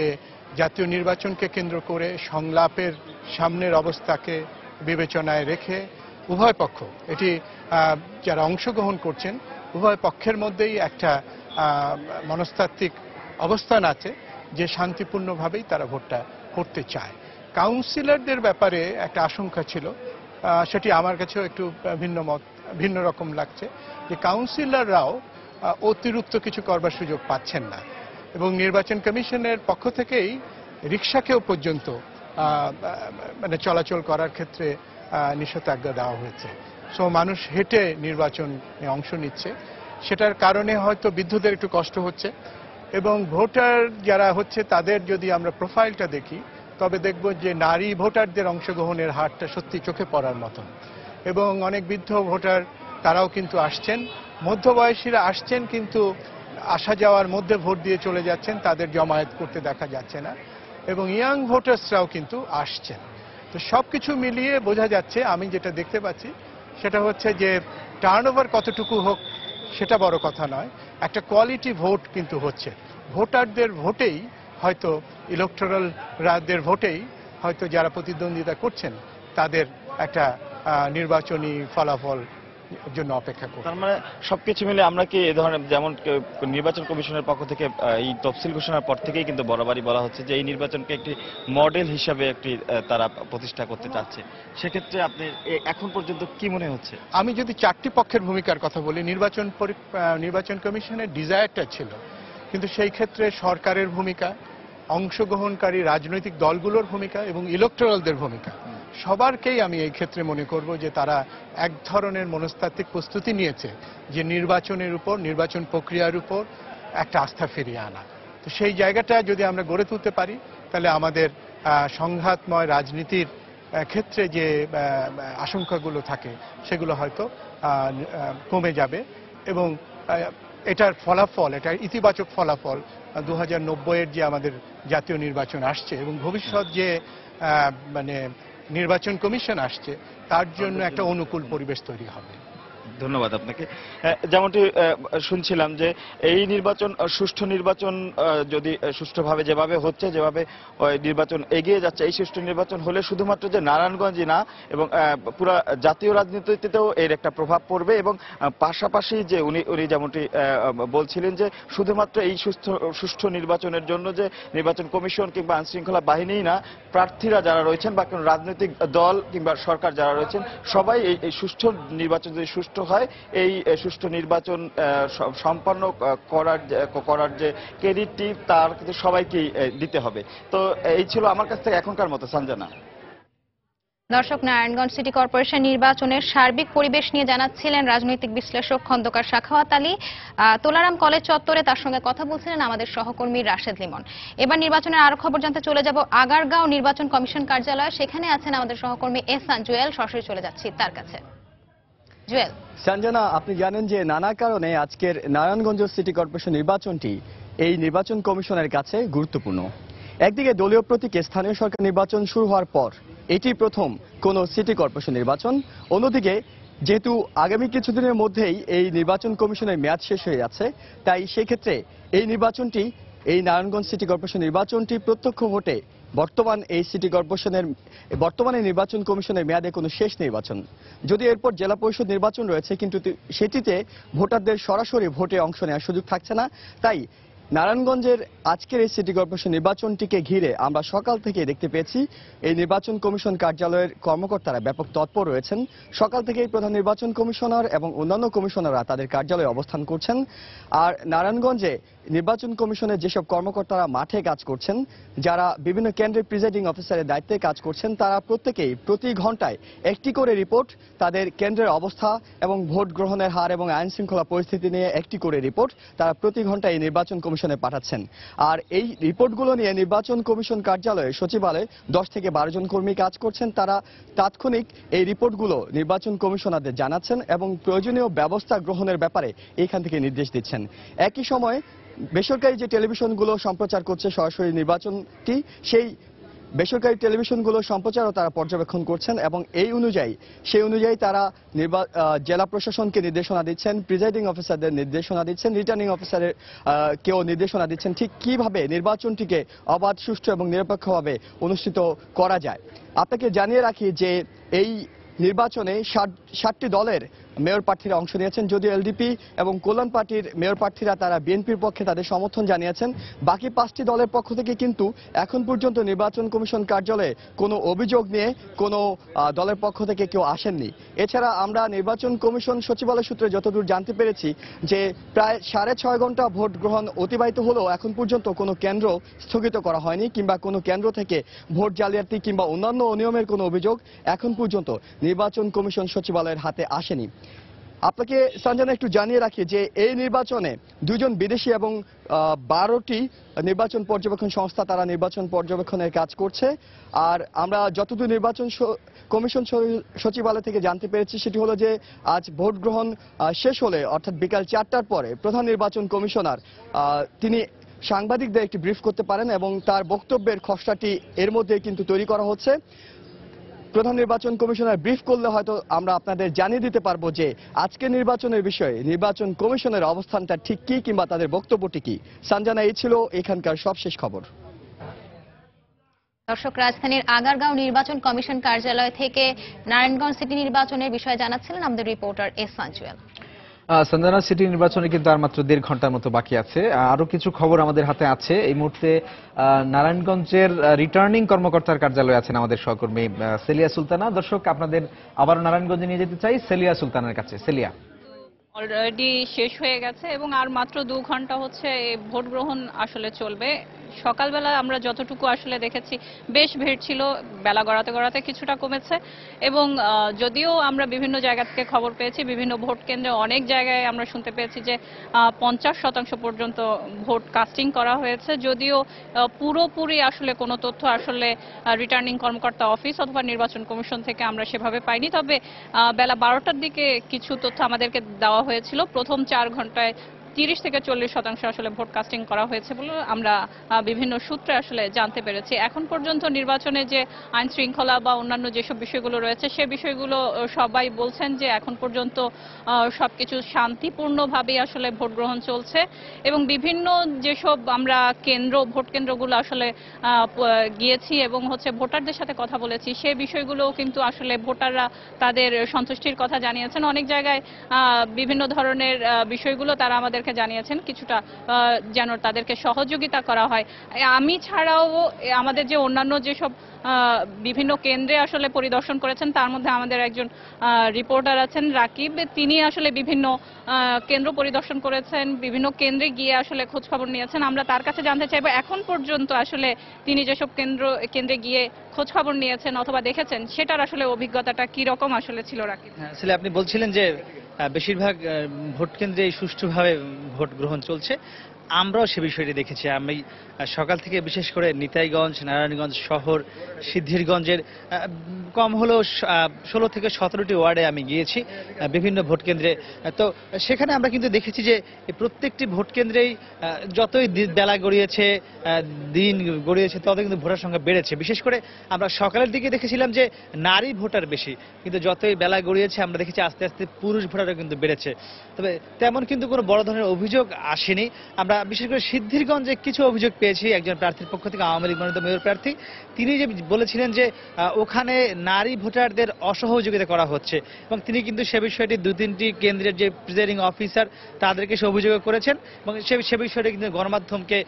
জাতীয় নির্বাচনকে কেন্দ্র করে সংলাপের সামনের অবস্থাকে বিবেচনায় রেখে উভয় পক্ষ, এটি যারা অংশগ্রহণ করছেন উভয় পক্ষের মধ্যেই একটা মনস্তাত্ত্বিক অবস্থান আছে যে শান্তিপূর্ণভাবেই তারা ভোটটা করতে চায়। কাউন্সিলরদের ব্যাপারে একটা আশঙ্কা ছিল, সেটি আমার কাছেও একটু ভিন্ন রকম লাগছে যে কাউন্সিলররাও অতিরিক্ত কিছু করবার সুযোগ পাচ্ছেন না এবং নির্বাচন কমিশনের পক্ষ থেকেই রিকশাকেও পর্যন্ত চলাচল করার ক্ষেত্রে নিষেধাজ্ঞা দেওয়া হয়েছে। সো মানুষ হেঁটে নির্বাচনে অংশ নিচ্ছে, সেটার কারণে হয়তো বৃদ্ধদের একটু কষ্ট হচ্ছে এবং ভোটার যারা হচ্ছে তাদের যদি আমরা প্রোফাইলটা দেখি তবে দেখব যে নারী ভোটারদের অংশগ্রহণের হারটা সত্যি চোখে পড়ার মতন এবং অনেক বৃদ্ধ ভোটার তারাও কিন্তু আসছেন, মধ্যবয়সীরা আসছেন, কিন্তু আসা যাওয়ার মধ্যে ভোট দিয়ে চলে যাচ্ছেন, তাদের জমায়েত করতে দেখা যাচ্ছে না, এবং ইয়াং ভোটার্সরাও কিন্তু আসছেন। তো সবকিছু মিলিয়ে বোঝা যাচ্ছে, আমি যেটা দেখতে পাচ্ছি সেটা হচ্ছে যে টার্নওভার কতটুকু হোক সেটা বড় কথা নয়, একটা কোয়ালিটি ভোট কিন্তু হচ্ছে। ভোটারদের ভোটেই হয়তো, ইলেকটোরালদের ভোটেই হয়তো যারা প্রতিদ্বন্দ্বিতা করছেন তাদের একটা নির্বাচনী ফলাফল জন্য অপেক্ষা করব। তার মানে সবকিছু মিলে আমরা কি এই ধরনের, যেমন নির্বাচন কমিশনের পক্ষ থেকে এই তফসিল ঘোষণার পর থেকেই কিন্তু বরাবরই বলা হচ্ছে যে এই নির্বাচনকে একটি মডেল হিসাবে একটি তারা প্রতিষ্ঠা করতে চাচ্ছে, সেক্ষেত্রে আপনি এখন পর্যন্ত কি মনে হচ্ছে? আমি যদি চারটি পক্ষের ভূমিকার কথা বলি, নির্বাচন কমিশনের ডিজায়ারটা ছিল, কিন্তু সেই ক্ষেত্রে সরকারের ভূমিকা, অংশগ্রহণকারী রাজনৈতিক দলগুলোর ভূমিকা এবং ইলেকটোরালদের ভূমিকা, সবারকেই আমি এই ক্ষেত্রে মনে করব যে তারা এক ধরনের মনস্তাত্ত্বিক প্রস্তুতি নিয়েছে যে নির্বাচনের উপর, নির্বাচন প্রক্রিয়ার উপর একটা আস্থা ফিরিয়ে আনা। তো সেই জায়গাটা যদি আমরা গড়ে তুলতে পারি তাহলে আমাদের সংঘাতময় রাজনীতির ক্ষেত্রে যে আশঙ্কাগুলো থাকে সেগুলো হয়তো কমে যাবে, এবং এটার ফলাফল, এটার ইতিবাচক ফলাফল 2090-এর যে আমাদের জাতীয় নির্বাচন আসছে এবং ভবিষ্যৎ যে নির্বাচন কমিশন আসছে তার জন্য একটা অনুকূল পরিবেশ তৈরি হবে। ধন্যবাদ আপনাকে। যেমনটি শুনছিলাম যে এই নির্বাচন, সুষ্ঠু নির্বাচন যদি সুষ্ঠুভাবে যেভাবে হচ্ছে, যেভাবে নির্বাচন এগিয়ে যাচ্ছে, এই সুষ্ঠু নির্বাচন হলে শুধুমাত্র যে নারায়ণগঞ্জই না এবং পুরো জাতীয় রাজনীতিতেও এর একটা প্রভাব পড়বে, এবং পাশাপাশি যে উনি যেমনটি বলছিলেন যে শুধুমাত্র এই সুষ্ঠু নির্বাচনের জন্য যে নির্বাচন কমিশন কিংবা আইনশৃঙ্খলা বাহিনী না, প্রার্থীরা যারা রয়েছেন বা কোনো রাজনৈতিক দল কিংবা সরকার যারা রয়েছেন সবাই এই সুষ্ঠু নির্বাচন যদি সুষ্ঠু হয়, এই সুষ্ঠু নির্বাচন সম্পন্ন করার যে ক্রেডিটটি তার কিন্তু সবাইকেই দিতে হবে। তো এই ছিল আমার কাছ থেকে এখনকার মতো। সঞ্জনা। দর্শক, নারায়ণগঞ্জ সিটি কর্পোরেশন নির্বাচনের সার্বিক পরিবেশ নিয়ে জানাচ্ছিলেন রাজনৈতিক বিশ্লেষক খন্দকার সাখাওয়াত আলী। তোলারাম কলেজ চত্বরে তার সঙ্গে কথা বলছিলেন আমাদের সহকর্মী রাশেদ লিমন। এবার নির্বাচনের আরো খবর জানতে চলে যাব আগারগাঁও নির্বাচন কমিশন কার্যালয়। সেখানে আছেন আমাদের সহকর্মী এহসান জুয়েল। সরাসরি চলে যাচ্ছি তার কাছে। জুয়েল। সঞ্জনা, আপনি জানেন যে নানা কারণে আজকের নারায়ণগঞ্জ সিটি কর্পোরেশন নির্বাচনটি এই নির্বাচন কমিশনের কাছে গুরুত্বপূর্ণ। একদিকে দলীয় প্রতীকে স্থানীয় সরকার নির্বাচন শুরু হওয়ার পর এটি প্রথম কোন সিটি কর্পোরেশন নির্বাচন। অন্যদিকে যেহেতু আগামী কিছুদিনের মধ্যেই এই নির্বাচন কমিশনের মেয়াদ শেষ হয়ে যাচ্ছে, তাই সেক্ষেত্রে এই নির্বাচনটি, এই নারায়ণগঞ্জ সিটি কর্পোরেশন নির্বাচনটি প্রত্যক্ষ ভোটে বর্তমানে নির্বাচন কমিশনের মেয়াদে কোনো শেষ নির্বাচন। যদি এরপর জেলা পরিষদ নির্বাচন রয়েছে, কিন্তু সেটিতে ভোটারদের সরাসরি ভোটে অংশ নেওয়ার সুযোগ থাকছে না। তাই নারায়ণগঞ্জের আজকের এই সিটি কর্পোরেশন নির্বাচনটিকে ঘিরে আমরা সকাল থেকে দেখতে পেয়েছি এই নির্বাচন কমিশন কার্যালয়ের কর্মকর্তারা ব্যাপক তৎপর রয়েছেন। সকাল থেকেই প্রধান নির্বাচন কমিশনার এবং অন্যান্য কমিশনাররা তাদের কার্যালয়ে অবস্থান করছেন। আর নারায়ণগঞ্জে নির্বাচন কমিশনের যেসব কর্মকর্তারা মাঠে কাজ করছেন, যারা বিভিন্ন কেন্দ্রের প্রিজাইডিং অফিসারের দায়িত্বে কাজ করছেন, তারা প্রত্যেকেই প্রতি ঘন্টায় একটি করে রিপোর্ট, তাদের কেন্দ্রের অবস্থা এবং ভোট গ্রহণের হার এবং আইন শৃঙ্খলা পরিস্থিতি নিয়ে একটি করে রিপোর্ট তারা প্রতি ঘন্টায় এই নির্বাচন কমিশনে পাঠাচ্ছেন। আর এই রিপোর্টগুলো নিয়ে নির্বাচন কমিশন কার্যালয়ে সচিবালয়ে 10 থেকে 12 জন কর্মী কাজ করছেন। তারা তাৎক্ষণিক এই রিপোর্টগুলো নির্বাচন কমিশনারদের জানাচ্ছেন এবং প্রয়োজনীয় ব্যবস্থা গ্রহণের ব্যাপারে এখান থেকে নির্দেশ দিচ্ছেন। একই সময় বেসরকারি যে টেলিভিশনগুলো সম্প্রচার করছে সরাসরি নির্বাচনটি, সেই বেসরকারি টেলিভিশনগুলো সম্প্রচারও তারা পর্যবেক্ষণ করছেন এবং সেই অনুযায়ী তারা জেলা প্রশাসনকে নির্দেশনা দিচ্ছেন, প্রিজাইডিং অফিসারদের নির্দেশনা দিচ্ছেন, রিটার্নিং অফিসারের কেউ নির্দেশনা দিচ্ছেন ঠিক কিভাবে নির্বাচনটিকে অবাধ, সুষ্ঠু এবং নিরপেক্ষভাবে অনুষ্ঠিত করা যায়। আপনাকে জানিয়ে রাখি যে এই নির্বাচনে 60টি দলের মেয়র প্রার্থীরা অংশ নিয়েছেন। যদিও এলডিপি এবং কল্যাণ পার্টির মেয়র প্রার্থীরা তারা বিএনপির পক্ষে তাদের সমর্থন জানিয়েছেন, বাকি 5টি দলের পক্ষ থেকে কিন্তু এখন পর্যন্ত নির্বাচন কমিশন কার্যালয়ে কোনো অভিযোগ নিয়ে কোনো দলের পক্ষ থেকে কেউ আসেননি। এছাড়া আমরা নির্বাচন কমিশন সচিবালয় সূত্রে যতদূর জানতে পেরেছি যে প্রায় 6.5 ঘন্টা ভোট গ্রহণ অতিবাহিত হলেও এখন পর্যন্ত কোনো কেন্দ্র স্থগিত করা হয়নি কিংবা কোনো কেন্দ্র থেকে ভোট জালিয়াতি কিংবা অন্যান্য অনিয়মের কোনো অভিযোগ এখন পর্যন্ত নির্বাচন কমিশন সচিবালয়ের হাতে আসেনি। আপনাকে সঞ্জনা একটু জানিয়ে রাখি যে এই নির্বাচনে 2 জন বিদেশি এবং 12টি নির্বাচন পর্যবেক্ষণ সংস্থা তারা নির্বাচন পর্যবেক্ষণের কাজ করছে। আর আমরা যতদূর নির্বাচন কমিশন সচিবালয় থেকে জানতে পেরেছি সেটি হলো যে আজ ভোট গ্রহণ শেষ হলে অর্থাৎ বিকাল 4টার পরে প্রধান নির্বাচন কমিশনার তিনি সাংবাদিকদের একটি ব্রিফ করতে পারেন এবং তার বক্তব্যের খসড়াটি এর মধ্যে কিন্তু তৈরি করা হচ্ছে। প্রধান নির্বাচন কমিশনার ব্রিফ করলে হয়তো আমরা আপনাদের জানিয়ে দিতে পারবো যে আজকে নির্বাচনের বিষয়ে নির্বাচন কমিশনের অবস্থানটা ঠিক কি কিংবা তাদের বক্তব্যটি কি। সঞ্জনা, এই ছিল এখানকার সবশেষ খবর। দর্শক, রাজধানীর আগারগাঁও নির্বাচন কমিশন কার্যালয় থেকে নারায়ণগঞ্জ সিটি নির্বাচনের বিষয়ে জানাচ্ছিলেন আমাদের রিপোর্টার এস সঞ্জুয়াল। সঞ্জনা, সিটি নির্বাচনে কিন্তু আর মাত্র 1.5 ঘন্টার মতো বাকি আছে। আরো কিছু খবর আমাদের হাতে আছে। এই মুহূর্তে নারায়ণগঞ্জের রিটার্নিং কর্মকর্তার কার্যালয়ে আছেন আমাদের সহকর্মী সেলিয়া সুলতানা। দর্শক, আপনাদের আবার নারায়ণগঞ্জে নিয়ে যেতে চাই সেলিয়া সুলতানার কাছে। সেলিয়া, অলরেডি শেষ হয়ে গেছে এবং আর মাত্র 2 ঘন্টা হচ্ছে ভোট গ্রহণ আসলে চলবে। সকালবেলা আমরা যতটুকু আসলে দেখেছি বেশ ভিড় ছিল, বেলা গড়াতে গড়াতে কিছুটা কমেছে এবং যদিও আমরা বিভিন্ন জায়গা থেকে খবর পেয়েছি বিভিন্ন ভোট কেন্দ্রে অনেক জায়গায় আমরা শুনতে পেয়েছি যে 50% পর্যন্ত ভোট কাস্টিং করা হয়েছে, যদিও পুরোপুরি আসলে কোনো তথ্য আসলে রিটার্নিং কর্মকর্তা অফিস অথবা নির্বাচন কমিশন থেকে আমরা সেভাবে পাইনি। তবে বেলা 12টার দিকে কিছু তথ্য আমাদেরকে দেওয়া হয়েছিল। প্রথম 4 ঘন্টায় 30 থেকে 40% আসলে ভোট কাস্টিং করা হয়েছে বলে আমরা বিভিন্ন সূত্রে আসলে জানতে পেরেছি। এখন পর্যন্ত নির্বাচনে যে আইন শৃঙ্খলা বা অন্যান্য যেসব বিষয়গুলো রয়েছে সে বিষয়গুলো সবাই বলছেন যে এখন পর্যন্ত সবকিছু শান্তিপূর্ণভাবে আসলে ভোট গ্রহণ চলছে এবং বিভিন্ন যেসব আমরা ভোট কেন্দ্রগুলো আসলে গিয়েছি এবং ভোটারদের সাথে কথা বলেছি সে বিষয়গুলো কিন্তু আসলে ভোটাররা তাদের সন্তুষ্টির কথা জানিয়েছেন। অনেক জায়গায় বিভিন্ন ধরনের বিষয়গুলো তারা আমাদের জানিয়েছেন কিছুটা যেন তাদেরকে সহযোগিতা করা হয়। আমি ছাড়াও আমাদের যে অন্যান্য যেসব বিভিন্ন কেন্দ্রে আসলে পরিদর্শন করেছেন তার মধ্যে আমাদের একজন রিপোর্টার আছেন রাকিব, তিনি আসলে বিভিন্ন কেন্দ্র পরিদর্শন করেছেন, বিভিন্ন কেন্দ্রে গিয়ে আসলে খোঁজ খবর নিয়েছেন। আমরা তার কাছে জানতে চাইবো এখন পর্যন্ত আসলে তিনি যেসব কেন্দ্রে গিয়ে খোঁজ খবর নিয়েছেন অথবা দেখেছেন সেটার আসলে অভিজ্ঞতাটা কি রকম আসলে ছিল। রাকিব, আসলে আপনি বলছিলেন যে বেশিরভাগ ভোট কেন্দ্রে সুষ্ঠুভাবে ভোট গ্রহণ চলছে, আমরাও সে বিষয়টি দেখেছি। আমি সকাল থেকে বিশেষ করে নিতাইগঞ্জ, নারায়ণগঞ্জ শহর, সিদ্ধিরগঞ্জের কম হলেও 16 থেকে 17টি ওয়ার্ডে আমি গিয়েছি বিভিন্ন ভোট কেন্দ্রে। তো সেখানে আমরা কিন্তু দেখেছি যে প্রত্যেকটি ভোট কেন্দ্রেই যতই বেলা গড়িয়েছে দিন গড়িয়েছে ততই কিন্তু ভোটার সংখ্যা বেড়েছে। বিশেষ করে আমরা সকালের দিকে দেখেছিলাম যে নারী ভোটার বেশি, কিন্তু যতই বেলা গড়িয়েছে আমরা দেখেছি আস্তে আস্তে পুরুষ ভোটারও কিন্তু বেড়েছে। তবে তেমন কিন্তু কোনো বড় ধরনের অভিযোগ আসেনি। আমরা বিশেষ করে সিদ্ধিরগঞ্জে কিছু অভিযোগ পেয়েছি একজন প্রার্থীর পক্ষ থেকে, আওয়ামী লীগ মনোনীত মেয়র প্রার্থী। তিনি যে বলেছিলেন যে ওখানে নারী ভোটারদের অসহযোগিতা করা হচ্ছে এবং তিনি কিন্তু সে বিষয়টি 2-3টি কেন্দ্রের যে প্রিজাইডিং অফিসার তাদেরকে সে অভিযোগ করেছেন এবং সে বিষয়টি কিন্তু গণমাধ্যমকে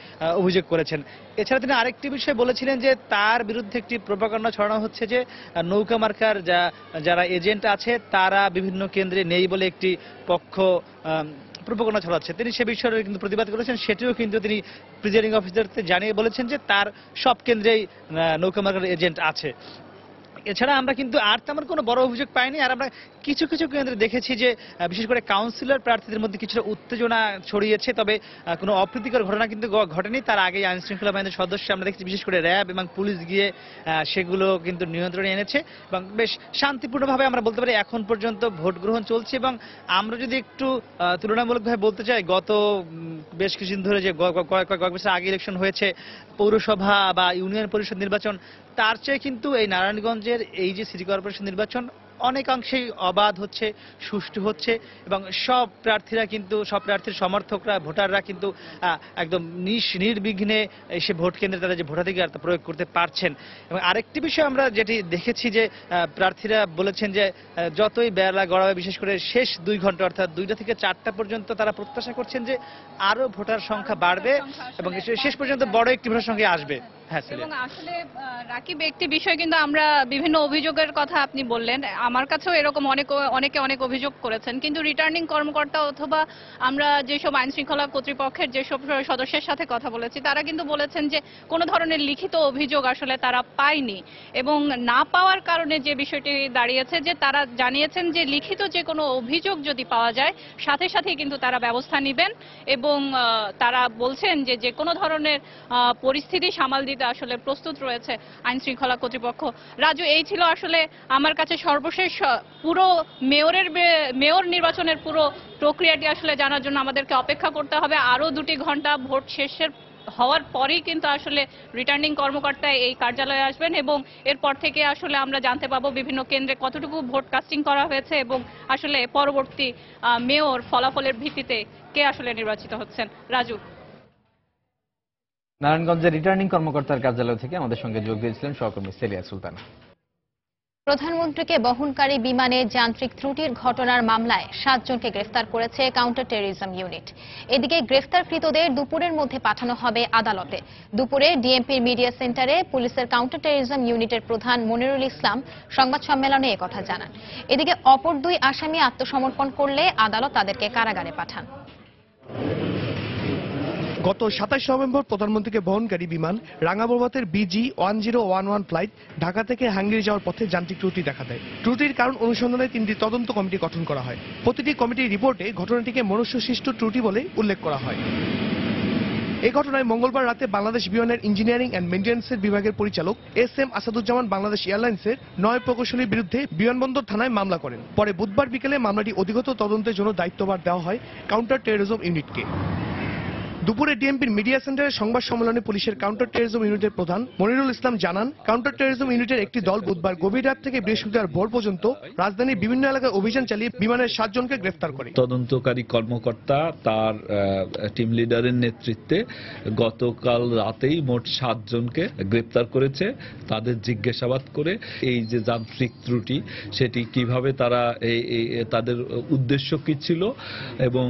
অভিযোগ করেছেন। এছাড়া তিনি আরেকটি বিষয় বলেছিলেন যে তার বিরুদ্ধে একটি প্রোপাগান্ডা ছড়ানো হচ্ছে যে নৌকা মার্কার যারা এজেন্ট আছে তারা বিভিন্ন কেন্দ্রে নেই বলে একটি পক্ষ প্রোপাগান্ডা ছড়াচ্ছে। তিনি সে বিষয়ে কিন্তু প্রতিবাদ করেছেন, সেটিও কিন্তু তিনি প্রিজাইডিং অফিসারকে জানিয়ে বলেছেন যে তার সব কেন্দ্রেই নৌকা মার্কার এজেন্ট আছে। এছাড়া আমরা কিন্তু আর তেমন কোনো বড় অভিযোগ পাইনি। আর আমরা কিছু কিছু কেন্দ্রে দেখেছি যে বিশেষ করে কাউন্সিলর প্রার্থীদের মধ্যে কিছুটা উত্তেজনা ছড়িয়েছে, তবে কোনো অপ্রীতিকর ঘটনা কিন্তু ঘটেনি। তার আগে আইন শৃঙ্খলা বাহিনীর সদস্য আমরা দেখেছি বিশেষ করে র্যাব এবং পুলিশ গিয়ে সেগুলো কিন্তু নিয়ন্ত্রণে এনেছে এবং বেশ শান্তিপূর্ণভাবে আমরা বলতে পারি এখন পর্যন্ত ভোট গ্রহণ চলছে। এবং আমরা যদি একটু তুলনামূলকভাবে বলতে চাই, গত বেশ কিছুদিন ধরে যে কয়েক বছর আগে ইলেকশন হয়েছে পৌরসভা বা ইউনিয়ন পরিষদ নির্বাচন, তার চেয়ে কিন্তু এই নারায়ণগঞ্জের এই যে সিটি কর্পোরেশন নির্বাচন অনেকাংশেই অবাধ হচ্ছে, সুষ্ঠু হচ্ছে এবং সব প্রার্থীর সমর্থকরা ভোটাররা কিন্তু একদম নির্বিঘ্নে এসে ভোট কেন্দ্রে তারা যে ভোটাধিকার তা প্রয়োগ করতে পারছেন। এবং আরেকটি বিষয় আমরা যেটি দেখেছি যে প্রার্থীরা বলেছেন যে যতই বেলা গড়াবে, বিশেষ করে শেষ 2 ঘন্টা অর্থাৎ 2টা থেকে 4টা পর্যন্ত তারা প্রত্যাশা করছেন যে আরো ভোটার সংখ্যা বাড়বে এবং শেষ পর্যন্ত বড় একটি ভোটার সংখ্যা আসবে। এবং আসলে রাকিব, একটি বিষয় কিন্তু আমরা বিভিন্ন অভিযোগের কথা আপনি বললেন, আমার কাছেও এরকম অনেকে অনেক অভিযোগ করেছেন, কিন্তু রিটার্নিং কর্মকর্তা অথবা আমরা যেসব আইন শৃঙ্খলা কর্তৃপক্ষের যেসব সদস্যের সাথে কথা বলেছি তারা কিন্তু বলেছেন যে কোনো ধরনের লিখিত অভিযোগ আসলে তারা পায়নি, এবং না পাওয়ার কারণে যে বিষয়টি দাঁড়িয়েছে যে তারা জানিয়েছেন যে লিখিত যে কোনো অভিযোগ যদি পাওয়া যায় সাথে সাথেই কিন্তু তারা ব্যবস্থা নেবেন, এবং তারা বলছেন যে যে কোনো ধরনের পরিস্থিতি সামাল দিতে আসলে প্রস্তুত রয়েছে আইন শৃঙ্খলা কর্তৃপক্ষ। রাজু, এই ছিল আসলে আমার কাছে সর্বশেষ পুরো মেয়র নির্বাচনের পুরো প্রক্রিয়াটি আসলে জানার জন্য আমাদেরকে অপেক্ষা করতে হবে আরো 2 ঘন্টা। ভোট শেষের হওয়ার পরেই কিন্তু আসলে রিটার্নিং কর্মকর্তা এই কার্যালয়ে আসবেন, এবং এরপর থেকে আসলে আমরা জানতে পাবো বিভিন্ন কেন্দ্রে কতটুকু ভোট কাস্টিং করা হয়েছে এবং আসলে পরবর্তী মেয়র ফলাফলের ভিত্তিতে কে আসলে নির্বাচিত হচ্ছেন। রাজু, নারায়ণগঞ্জের রিটার্নিং কর্মকর্তার কার্যালয় থেকে আমাদের সঙ্গে যোগ দিয়েছিলেন সহকর্মী সেলিয়া সুলতান। প্রধানমন্ত্রীকে বহনকারী বিমানে যান্ত্রিক ত্রুটির ঘটনার মামলায় 7 জনকে গ্রেফতার করেছে কাউন্টার টেররিজম ইউনিট। এদিকে গ্রেফতারকৃতদের দুপুরের মধ্যে পাঠানো হবে আদালতে। দুপুরে ডিএমপির মিডিয়া সেন্টারে পুলিশের কাউন্টার টেররিজম ইউনিটের প্রধান মনিরুল ইসলাম সংবাদ সম্মেলনে একথা জানান। এদিকে অপর 2 আসামি আত্মসমর্পণ করলে আদালত তাদেরকে কারাগারে পাঠান। গত 27 নভেম্বর প্রধানমন্ত্রীকে বহনকারী বিমান রাঙ্গাবরবাতের BG-1011 ফ্লাইট ঢাকা থেকে হাঙ্গেরি যাওয়ার পথে যান্ত্রিক ত্রুটি দেখা দেয়। ত্রুটির কারণ অনুসন্ধানে 3টি তদন্ত কমিটি গঠন করা হয়। প্রতিটি কমিটির রিপোর্টে ঘটনাটিকে মনুষ্যসৃষ্ট ত্রুটি বলে উল্লেখ করা হয়। এই ঘটনায় মঙ্গলবার রাতে বাংলাদেশ বিমানের ইঞ্জিনিয়ারিং অ্যান্ড মেইনটেন্যান্সের বিভাগের পরিচালক SM আসাদুজ্জামান বাংলাদেশ এয়ারলাইন্সের 9 প্রকৌশলীর বিরুদ্ধে বিমানবন্দর থানায় মামলা করেন। পরে বুধবার বিকেলে মামলাটি অধিকতর তদন্তের জন্য দায়িত্বভার দেওয়া হয় কাউন্টার টেররিজম ইউনিটকে। দুপুরে ডিএমপির মিডিয়া সেন্টারে সংবাদ সম্মেলনে পুলিশের কাউন্টার টেররিজম ইউনিটের প্রধান মনিরুল ইসলাম জানান, কাউন্টার টেররিজম ইউনিটের একটি দল বুধবার গভীর রাত থেকে বৃহস্পতিবার ভোর পর্যন্ত রাজধানীর বিভিন্ন এলাকায় অভিযান চালিয়ে বিমানের 7 জনকে গ্রেফতার করে। তদন্তকারী কর্মকর্তা তার টিম লিডারের নেতৃত্বে গতকাল রাতেই মোট 7 জনকে গ্রেফতার করেছে। তাদের জিজ্ঞাসাবাদ করে এই যে যান্ত্রিক ত্রুটি সেটি কিভাবে তারা তাদের উদ্দেশ্য কি ছিল এবং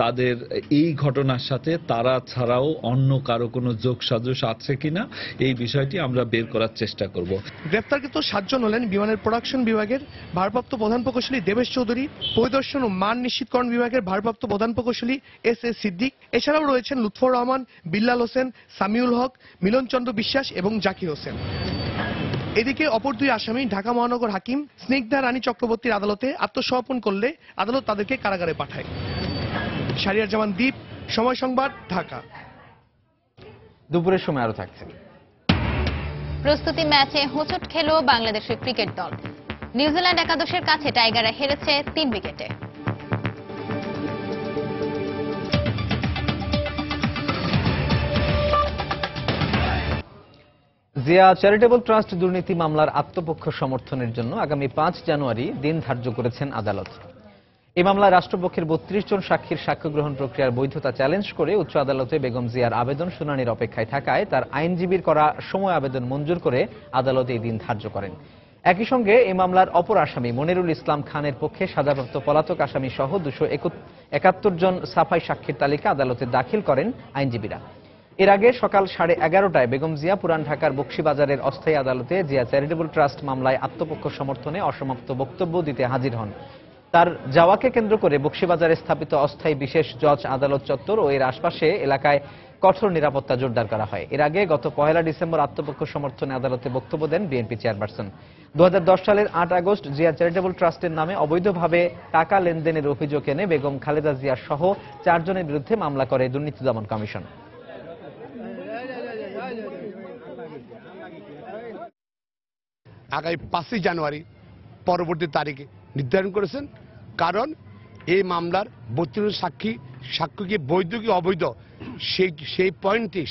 তাদের এই ঘটনার সাথে তারা ছাড়াও অন্য কারো কোনো যোগসাজশ আছে কিনা এই বিষয়টি আমরা বের করার চেষ্টা করব। গ্রেফতারকৃত 7 জন হলেন বিমানের প্রোডাকশন বিভাগের ভারপ্রাপ্ত প্রধান প্রকৌশলী দেবেশ চৌধুরী, পরিদর্শন ও মান নিশ্চিতকরণ বিভাগের ভারপ্রাপ্ত প্রধান প্রকৌশলী SS সিদ্দিক। এছাড়াও রয়েছেন লুৎফর রহমান, বিল্লাল হোসেন, সামিউল হক, মিলন চন্দ্র বিশ্বাস এবং জাকির হোসেন। এদিকে অপর 2 আসামি ঢাকা মহানগর হাকিম স্নিগ্ধা রানী চক্রবর্তীর আদালতে আত্মসমর্পণ করলে আদালত তাদেরকে কারাগারে পাঠায়। শাহরিয়ার জামান দ্বীপ, সময় সংবাদ, ঢাকা। দুপুরের সময় আরো থাকছে। প্রস্তুতি ম্যাচে হোঁচট খেল বাংলাদেশের ক্রিকেট দল। নিউজিল্যান্ড একাদশের কাছে টাইগাররা হেরেছে 3 উইকেটে। জিয়া চ্যারিটেবল ট্রাস্ট দুর্নীতি মামলার আত্মপক্ষ সমর্থনের জন্য আগামী 5 জানুয়ারি দিন ধার্য করেছেন আদালত। এই মামলায় রাষ্ট্রপক্ষের 32 জন সাক্ষীর সাক্ষ্য গ্রহণ প্রক্রিয়ার বৈধতা চ্যালেঞ্জ করে উচ্চ আদালতে বেগম জিয়ার আবেদন শুনানির অপেক্ষায় থাকায় তার আইনজীবীর করা সময় আবেদন মঞ্জুর করে আদালত এই দিন ধার্য করেন। একই সঙ্গে এই মামলার অপর আসামি মনিরুল ইসলাম খানের পক্ষে সাজাপ্রাপ্ত পলাতক আসামি সহ 271 জন সাফাই সাক্ষীর তালিকা আদালতে দাখিল করেন আইনজীবীরা। এর আগে সকাল 11:30টায় বেগম জিয়া পুরান ঢাকার বকশীবাজারের অস্থায়ী আদালতে জিয়া চ্যারিটেবল ট্রাস্ট মামলায় আত্মপক্ষ সমর্থনে অসমাপ্ত বক্তব্য দিতে হাজির হন। তার যাওয়াকে কেন্দ্র করে বকশীবাজারে স্থাপিত অস্থায়ী বিশেষ জজ আদালত চত্বর ও এর আশপাশে এলাকায় কঠোর নিরাপত্তা জোরদার করা হয়। এর আগে গত 1 ডিসেম্বর আত্মপক্ষ সমর্থনে আদালতে বক্তব্য দেন বিএনপি চেয়ারপারসন। 2010 সালের 8 আগস্ট জিয়া চ্যারিটেবল ট্রাস্টের নামে অবৈধভাবে টাকা লেনদেনের অভিযোগ এনে বেগম খালেদা জিয়া সহ 4 জনের বিরুদ্ধে মামলা করে দুর্নীতি দমন কমিশন। আগামী 5 জানুয়ারি পরবর্তী তারিখে নির্ধারণ করেছেন, কারণ এই মামলার 32 সাক্ষ্য কি বৈধ কি অবৈধ সেই পয়েন্টে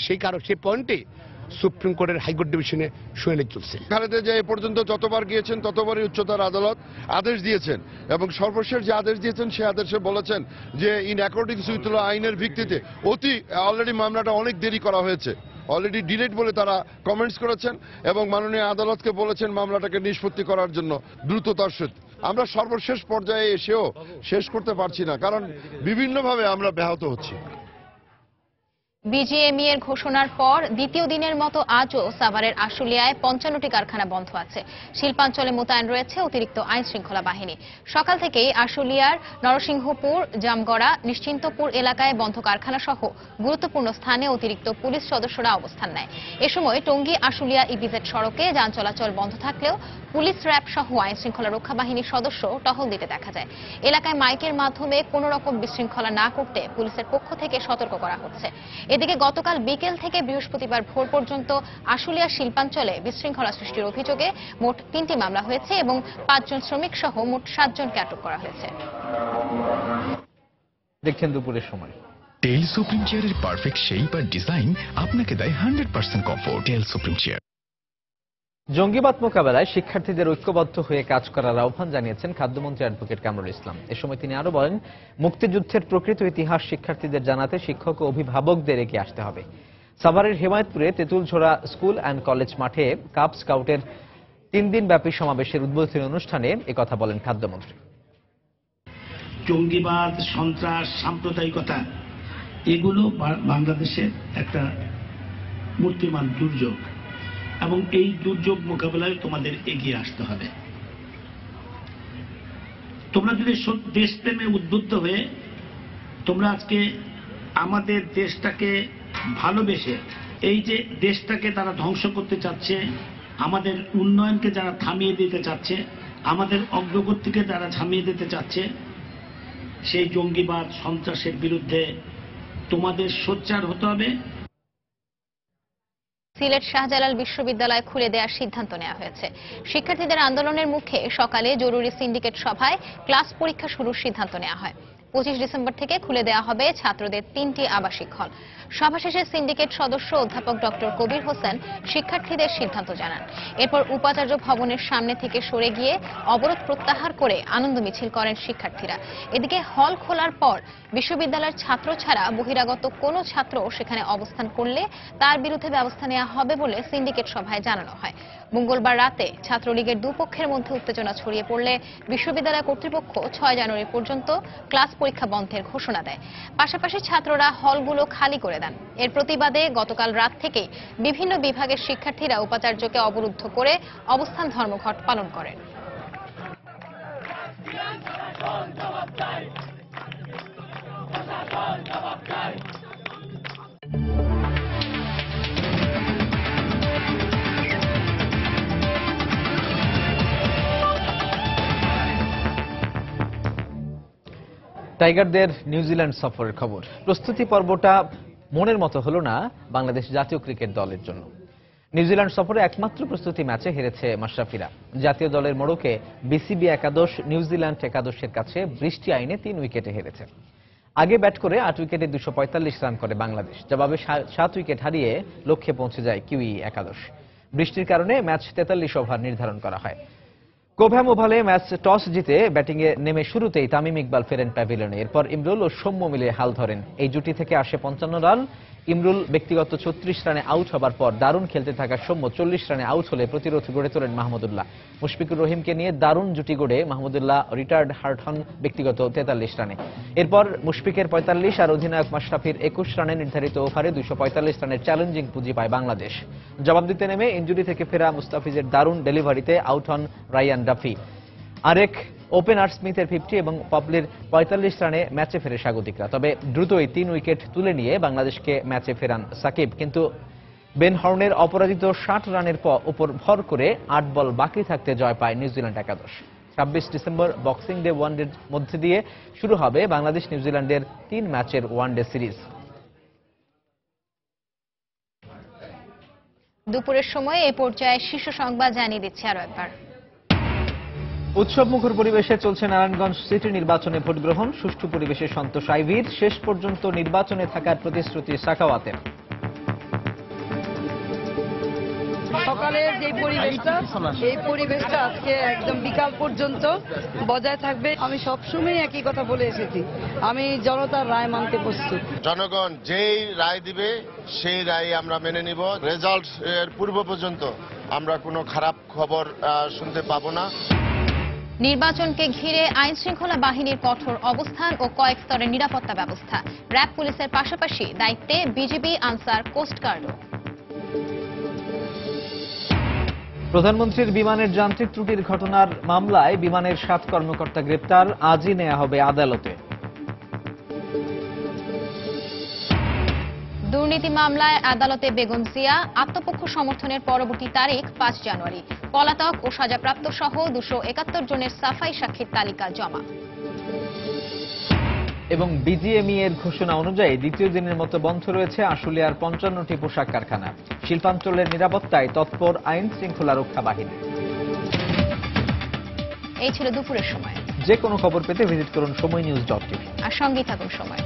সুপ্রিম কোর্টের হাইকোর্ট ডিভিশনে শুনানি চলছে। খালেদা জিয়া এ পর্যন্ত যতবার গিয়েছেন ততবারই উচ্চতর আদালত আদেশ দিয়েছেন এবং সর্বশেষ যে আদেশ দিয়েছেন সে আদেশে বলেছেন যে ইন অ্যাকর্ডিংস উইথ ল আইনের ভিত্তিতে অলরেডি মামলাটা অনেক দেরি করা হয়েছে, অলরেডি ডিলেট বলে তারা কমেন্টস করেছেন এবং মাননীয় আদালতকে বলেছেন মামলাটাকে নিষ্পত্তি করার জন্য দ্রুততার সহিত। আমরা সর্বশেষ পর্যায়ে এসেও শেষ করতে পারছি না, কারণ বিভিন্নভাবে আমরা ব্যাহত হচ্ছি। বিজিএমই এর ঘোষণার পর দ্বিতীয় দিনের মতো আজও সাভারের আশুলিয়ায় ৫৫টি কারখানা বন্ধ আছে। শিল্পাঞ্চলে মোতায়েন রয়েছে অতিরিক্ত আইন শৃঙ্খলা বাহিনী। সকাল থেকেই আশুলিয়ার নরসিংহপুর, জামগড়া, নিশ্চিন্তপুর এলাকায় বন্ধ কারখানা সহ গুরুত্বপূর্ণ স্থানে অতিরিক্ত পুলিশ সদস্যরা অবস্থান নেয়। এ সময় টঙ্গী আশুলিয়া ইপিজেড সড়কে যান চলাচল বন্ধ থাকলেও পুলিশ, র্যাব সহ আইন শৃঙ্খলা রক্ষা বাহিনীর সদস্য টহল দিতে দেখা যায়। এলাকায় মাইকের মাধ্যমে কোনো রকম বিশৃঙ্খলা না করতে পুলিশের পক্ষ থেকে সতর্ক করা হচ্ছে। এদিকে গতকাল বিকেল থেকে বৃহস্পতিবার ভোর পর্যন্ত আশুলিয়া শিল্পাঞ্চলে বিশৃঙ্খলা সৃষ্টির অভিযোগে মোট ৩টি মামলা হয়েছে এবং ৫ জন শ্রমিক সহ মোট ৭ জনকে আটক করা হয়েছে। দেখছেন দুপুরের সময়। টেল সুপ্রিম চেয়ারের পারফেক্ট শেপ আর ডিজাইন আপনাকে দেয় 100% কমফোর্ট। টেল সুপ্রিম চেয়ার। জঙ্গিবাদ মোকাবেলায় শিক্ষার্থীদের ঐক্যবদ্ধ হয়ে কাজ করার আহ্বান জানিয়েছেন খাদ্যমন্ত্রী অ্যাডভোকেট কামরুল ইসলাম। এ সময় তিনি আরো বলেন, মুক্তিযুদ্ধের প্রকৃত ইতিহাস শিক্ষার্থীদের জানাতে শিক্ষক ও অভিভাবকদের এগিয়ে আসতে হবে। সাভারের হেমায়েতপুরে তেঁতুলঝোড়া স্কুল অ্যান্ড কলেজ মাঠে কাপ স্কাউটের 3 দিন ব্যাপী সমাবেশের উদ্বোধনী অনুষ্ঠানে একথা বলেন খাদ্যমন্ত্রী। জঙ্গিবাদ, সন্ত্রাস, সাম্প্রদায়িকতা এগুলো বাংলাদেশের একটা মূর্তিমান দুর্যোগ এবং এই দুর্যোগ মোকাবেলায় তোমাদের এগিয়ে আসতে হবে। তোমরা যদি দেশপ্রেমে উদ্বুদ্ধ হয়ে তোমরা আজকে আমাদের দেশটাকে ভালোবেসে, এই যে দেশটাকে তারা ধ্বংস করতে চাচ্ছে, আমাদের উন্নয়নকে যারা থামিয়ে দিতে চাচ্ছে, আমাদের অগ্রগতিকে যারা থামিয়ে দিতে চাচ্ছে, সেই জঙ্গিবাদ সন্ত্রাসের বিরুদ্ধে তোমাদের সোচ্চার হতে হবে। সিলেট শাহজালাল বিশ্ববিদ্যালয় খুলে দেওয়ার সিদ্ধান্ত নেওয়া হয়েছে। শিক্ষার্থীদের আন্দোলনের মুখে সকালে জরুরি সিন্ডিকেট সভায় ক্লাস পরীক্ষা শুরুর সিদ্ধান্ত নেওয়া হয়। 25 ডিসেম্বর থেকে খুলে দেওয়া হবে ছাত্রদের 3টি আবাসিক হল। সভা শেষে সিন্ডিকেট সদস্য অধ্যাপক ডক্টর কবির হোসেন শিক্ষার্থীদের সিদ্ধান্ত জানান। এরপর উপাচার্য ভবনের সামনে থেকে সরে গিয়ে অবরোধ প্রত্যাহার করে আনন্দ মিছিল করেন শিক্ষার্থীরা। এদিকে হল খোলার পর বিশ্ববিদ্যালয়ের ছাত্র ছাড়া বহিরাগত কোনো ছাত্র সেখানে অবস্থান করলে তার বিরুদ্ধে ব্যবস্থা নেওয়া হবে বলে সিন্ডিকেট সভায় জানানো হয়। মঙ্গলবার রাতে ছাত্রলীগের দুপক্ষের মধ্যে উত্তেজনা ছড়িয়ে পড়লে বিশ্ববিদ্যালয় কর্তৃপক্ষ 6 জানুয়ারি পর্যন্ত ক্লাস পরীক্ষা বন্ধের ঘোষণা দেয়। পাশাপাশি ছাত্ররা হলগুলো খালি করে দেন। এর প্রতিবাদে গতকাল রাত থেকে বিভিন্ন বিভাগের শিক্ষার্থীরা উপাচার্যকে অবরুদ্ধ করে অবস্থান ধর্মঘট পালন করেন। টাইগারদের নিউজিল্যান্ড সফরের খবর। প্রস্তুতি পর্বটা মনের মতো হলো না বাংলাদেশ জাতীয় ক্রিকেট দলের জন্য। নিউজিল্যান্ড সফরে একমাত্র প্রস্তুতি ম্যাচে হেরেছে মাশরাফিরা। জাতীয় দলের মোড়কে বিসিবি একাদশ নিউজিল্যান্ড একাদশের কাছে বৃষ্টি আইনে 3 উইকেটে হেরেছে। আগে ব্যাট করে 8 উইকেটে 245 রান করে বাংলাদেশ। জবাবে 7 উইকেট হারিয়ে লক্ষ্যে পৌঁছে যায় কিউই একাদশ। বৃষ্টির কারণে ম্যাচ 43 ওভার নির্ধারণ করা হয়। কোভ্যাম ওভালে ম্যাচ টস জিতে ব্যাটিংয়ে নেমে শুরুতেই তামিম ইকবাল ফেরেন প্যাভিলিয়নে। এরপর ইমরুল ও সৌম্য মিলে হাল ধরেন। এই জুটি থেকে আসে 55 রান। ইমরুল ব্যক্তিগত 36 রানে আউট হবার পর দারুণ খেলতে থাকা সৌম্য 40 রানে আউট হলে প্রতিরোধ গড়ে তোলেন মাহমুদুল্লাহ। মুশফিকুর রহিমকে নিয়ে দারুণ জুটি গড়ে মাহমুদুল্লাহ রিটায়ার্ড হার্ট হন ব্যক্তিগত 43 রানে। এরপর মুশফিকের 45 আর অধিনায়ক মাশরাফির 21 রানে নির্ধারিত ওভারে 245 রানের চ্যালেঞ্জিং পুঁজি পায় বাংলাদেশ। জবাব দিতে নেমে ইনজুরি থেকে ফেরা মুস্তাফিজের দারুণ ডেলিভারিতে আউট হন রায়ান ডাফি। আরেক ওপেনার স্মিথের 50 এবং পপলির 45 রানে ম্যাচে ফেরে স্বাগতিকরা। তবে দ্রুতই 3 উইকেট তুলে নিয়ে বাংলাদেশকে ম্যাচে ফেরান সাকিব। কিন্তু বেন হর্নের অপরাজিত 60 রানের উপর ভর করে 8 বল বাকি থাকতে জয় পায় নিউজিল্যান্ড একাদশ। 26 ডিসেম্বর বক্সিং ডে ওয়ানডের মধ্যে দিয়ে শুরু হবে বাংলাদেশ নিউজিল্যান্ডের 3 ম্যাচের ওয়ানডে সিরিজ। দুপুরের সময় এই পর্যায়ে শীর্ষ সংবাদ জানিয়ে দিচ্ছে আরো একবার। উৎসবমুখর পরিবেশে চলছে নারায়ণগঞ্জ সিটি নির্বাচনে ভোট গ্রহণ। সুষ্ঠু পরিবেশে সন্তোষ আইভীর। শেষ পর্যন্ত নির্বাচনে থাকার প্রতিশ্রুতি সাখাওয়াতের। সকালের যে পরিবেশটা, এই পরিবেশটা আজকে একদম বিকাল পর্যন্ত বজায় থাকবে। আমি সবসময় একই কথা বলে এসেছি, আমি জনতার রায় মানতে প্রস্তুত। জনগণ যেই রায় দিবে সেই রায় আমরা মেনে নিব। রেজাল্ট এর পূর্ব পর্যন্ত আমরা কোনো খারাপ খবর শুনতে পাবো না। নির্বাচনকে ঘিরে আইন শৃঙ্খলা বাহিনীর কঠোর অবস্থান ও কয়েক স্তরের নিরাপত্তা ব্যবস্থা। র্যাব পুলিশের পাশাপাশি দায়িত্বে বিজিবি, আনসার, কোস্টগার্ডও। প্রধানমন্ত্রীর বিমানের যান্ত্রিক ত্রুটির ঘটনার মামলায় বিমানের 7 কর্মকর্তা গ্রেপ্তার, আজই নেওয়া হবে আদালতে। দুর্নীতি মামলায় আদালতে বেগম জিয়া, আত্মপক্ষ সমর্থনের পরবর্তী তারিখ 5 জানুয়ারি। পলাতক ও সাজাপ্রাপ্ত সহ 271 জনের সাফাই সাক্ষীর তালিকা জমা। এবং বিজিএমই এর ঘোষণা অনুযায়ী দ্বিতীয় দিনের মতো বন্ধ রয়েছে আশুলিয়ার 55টি পোশাক কারখানা। শিল্পাঞ্চলের নিরাপত্তায় তৎপর আইন শৃঙ্খলা রক্ষা বাহিনী। এই ছিল দুপুরের সময়। যে কোনো খবর পেতে ভিজিট করুন সময়নিউজ.tv আর সঙ্গেই থাকুন সময়।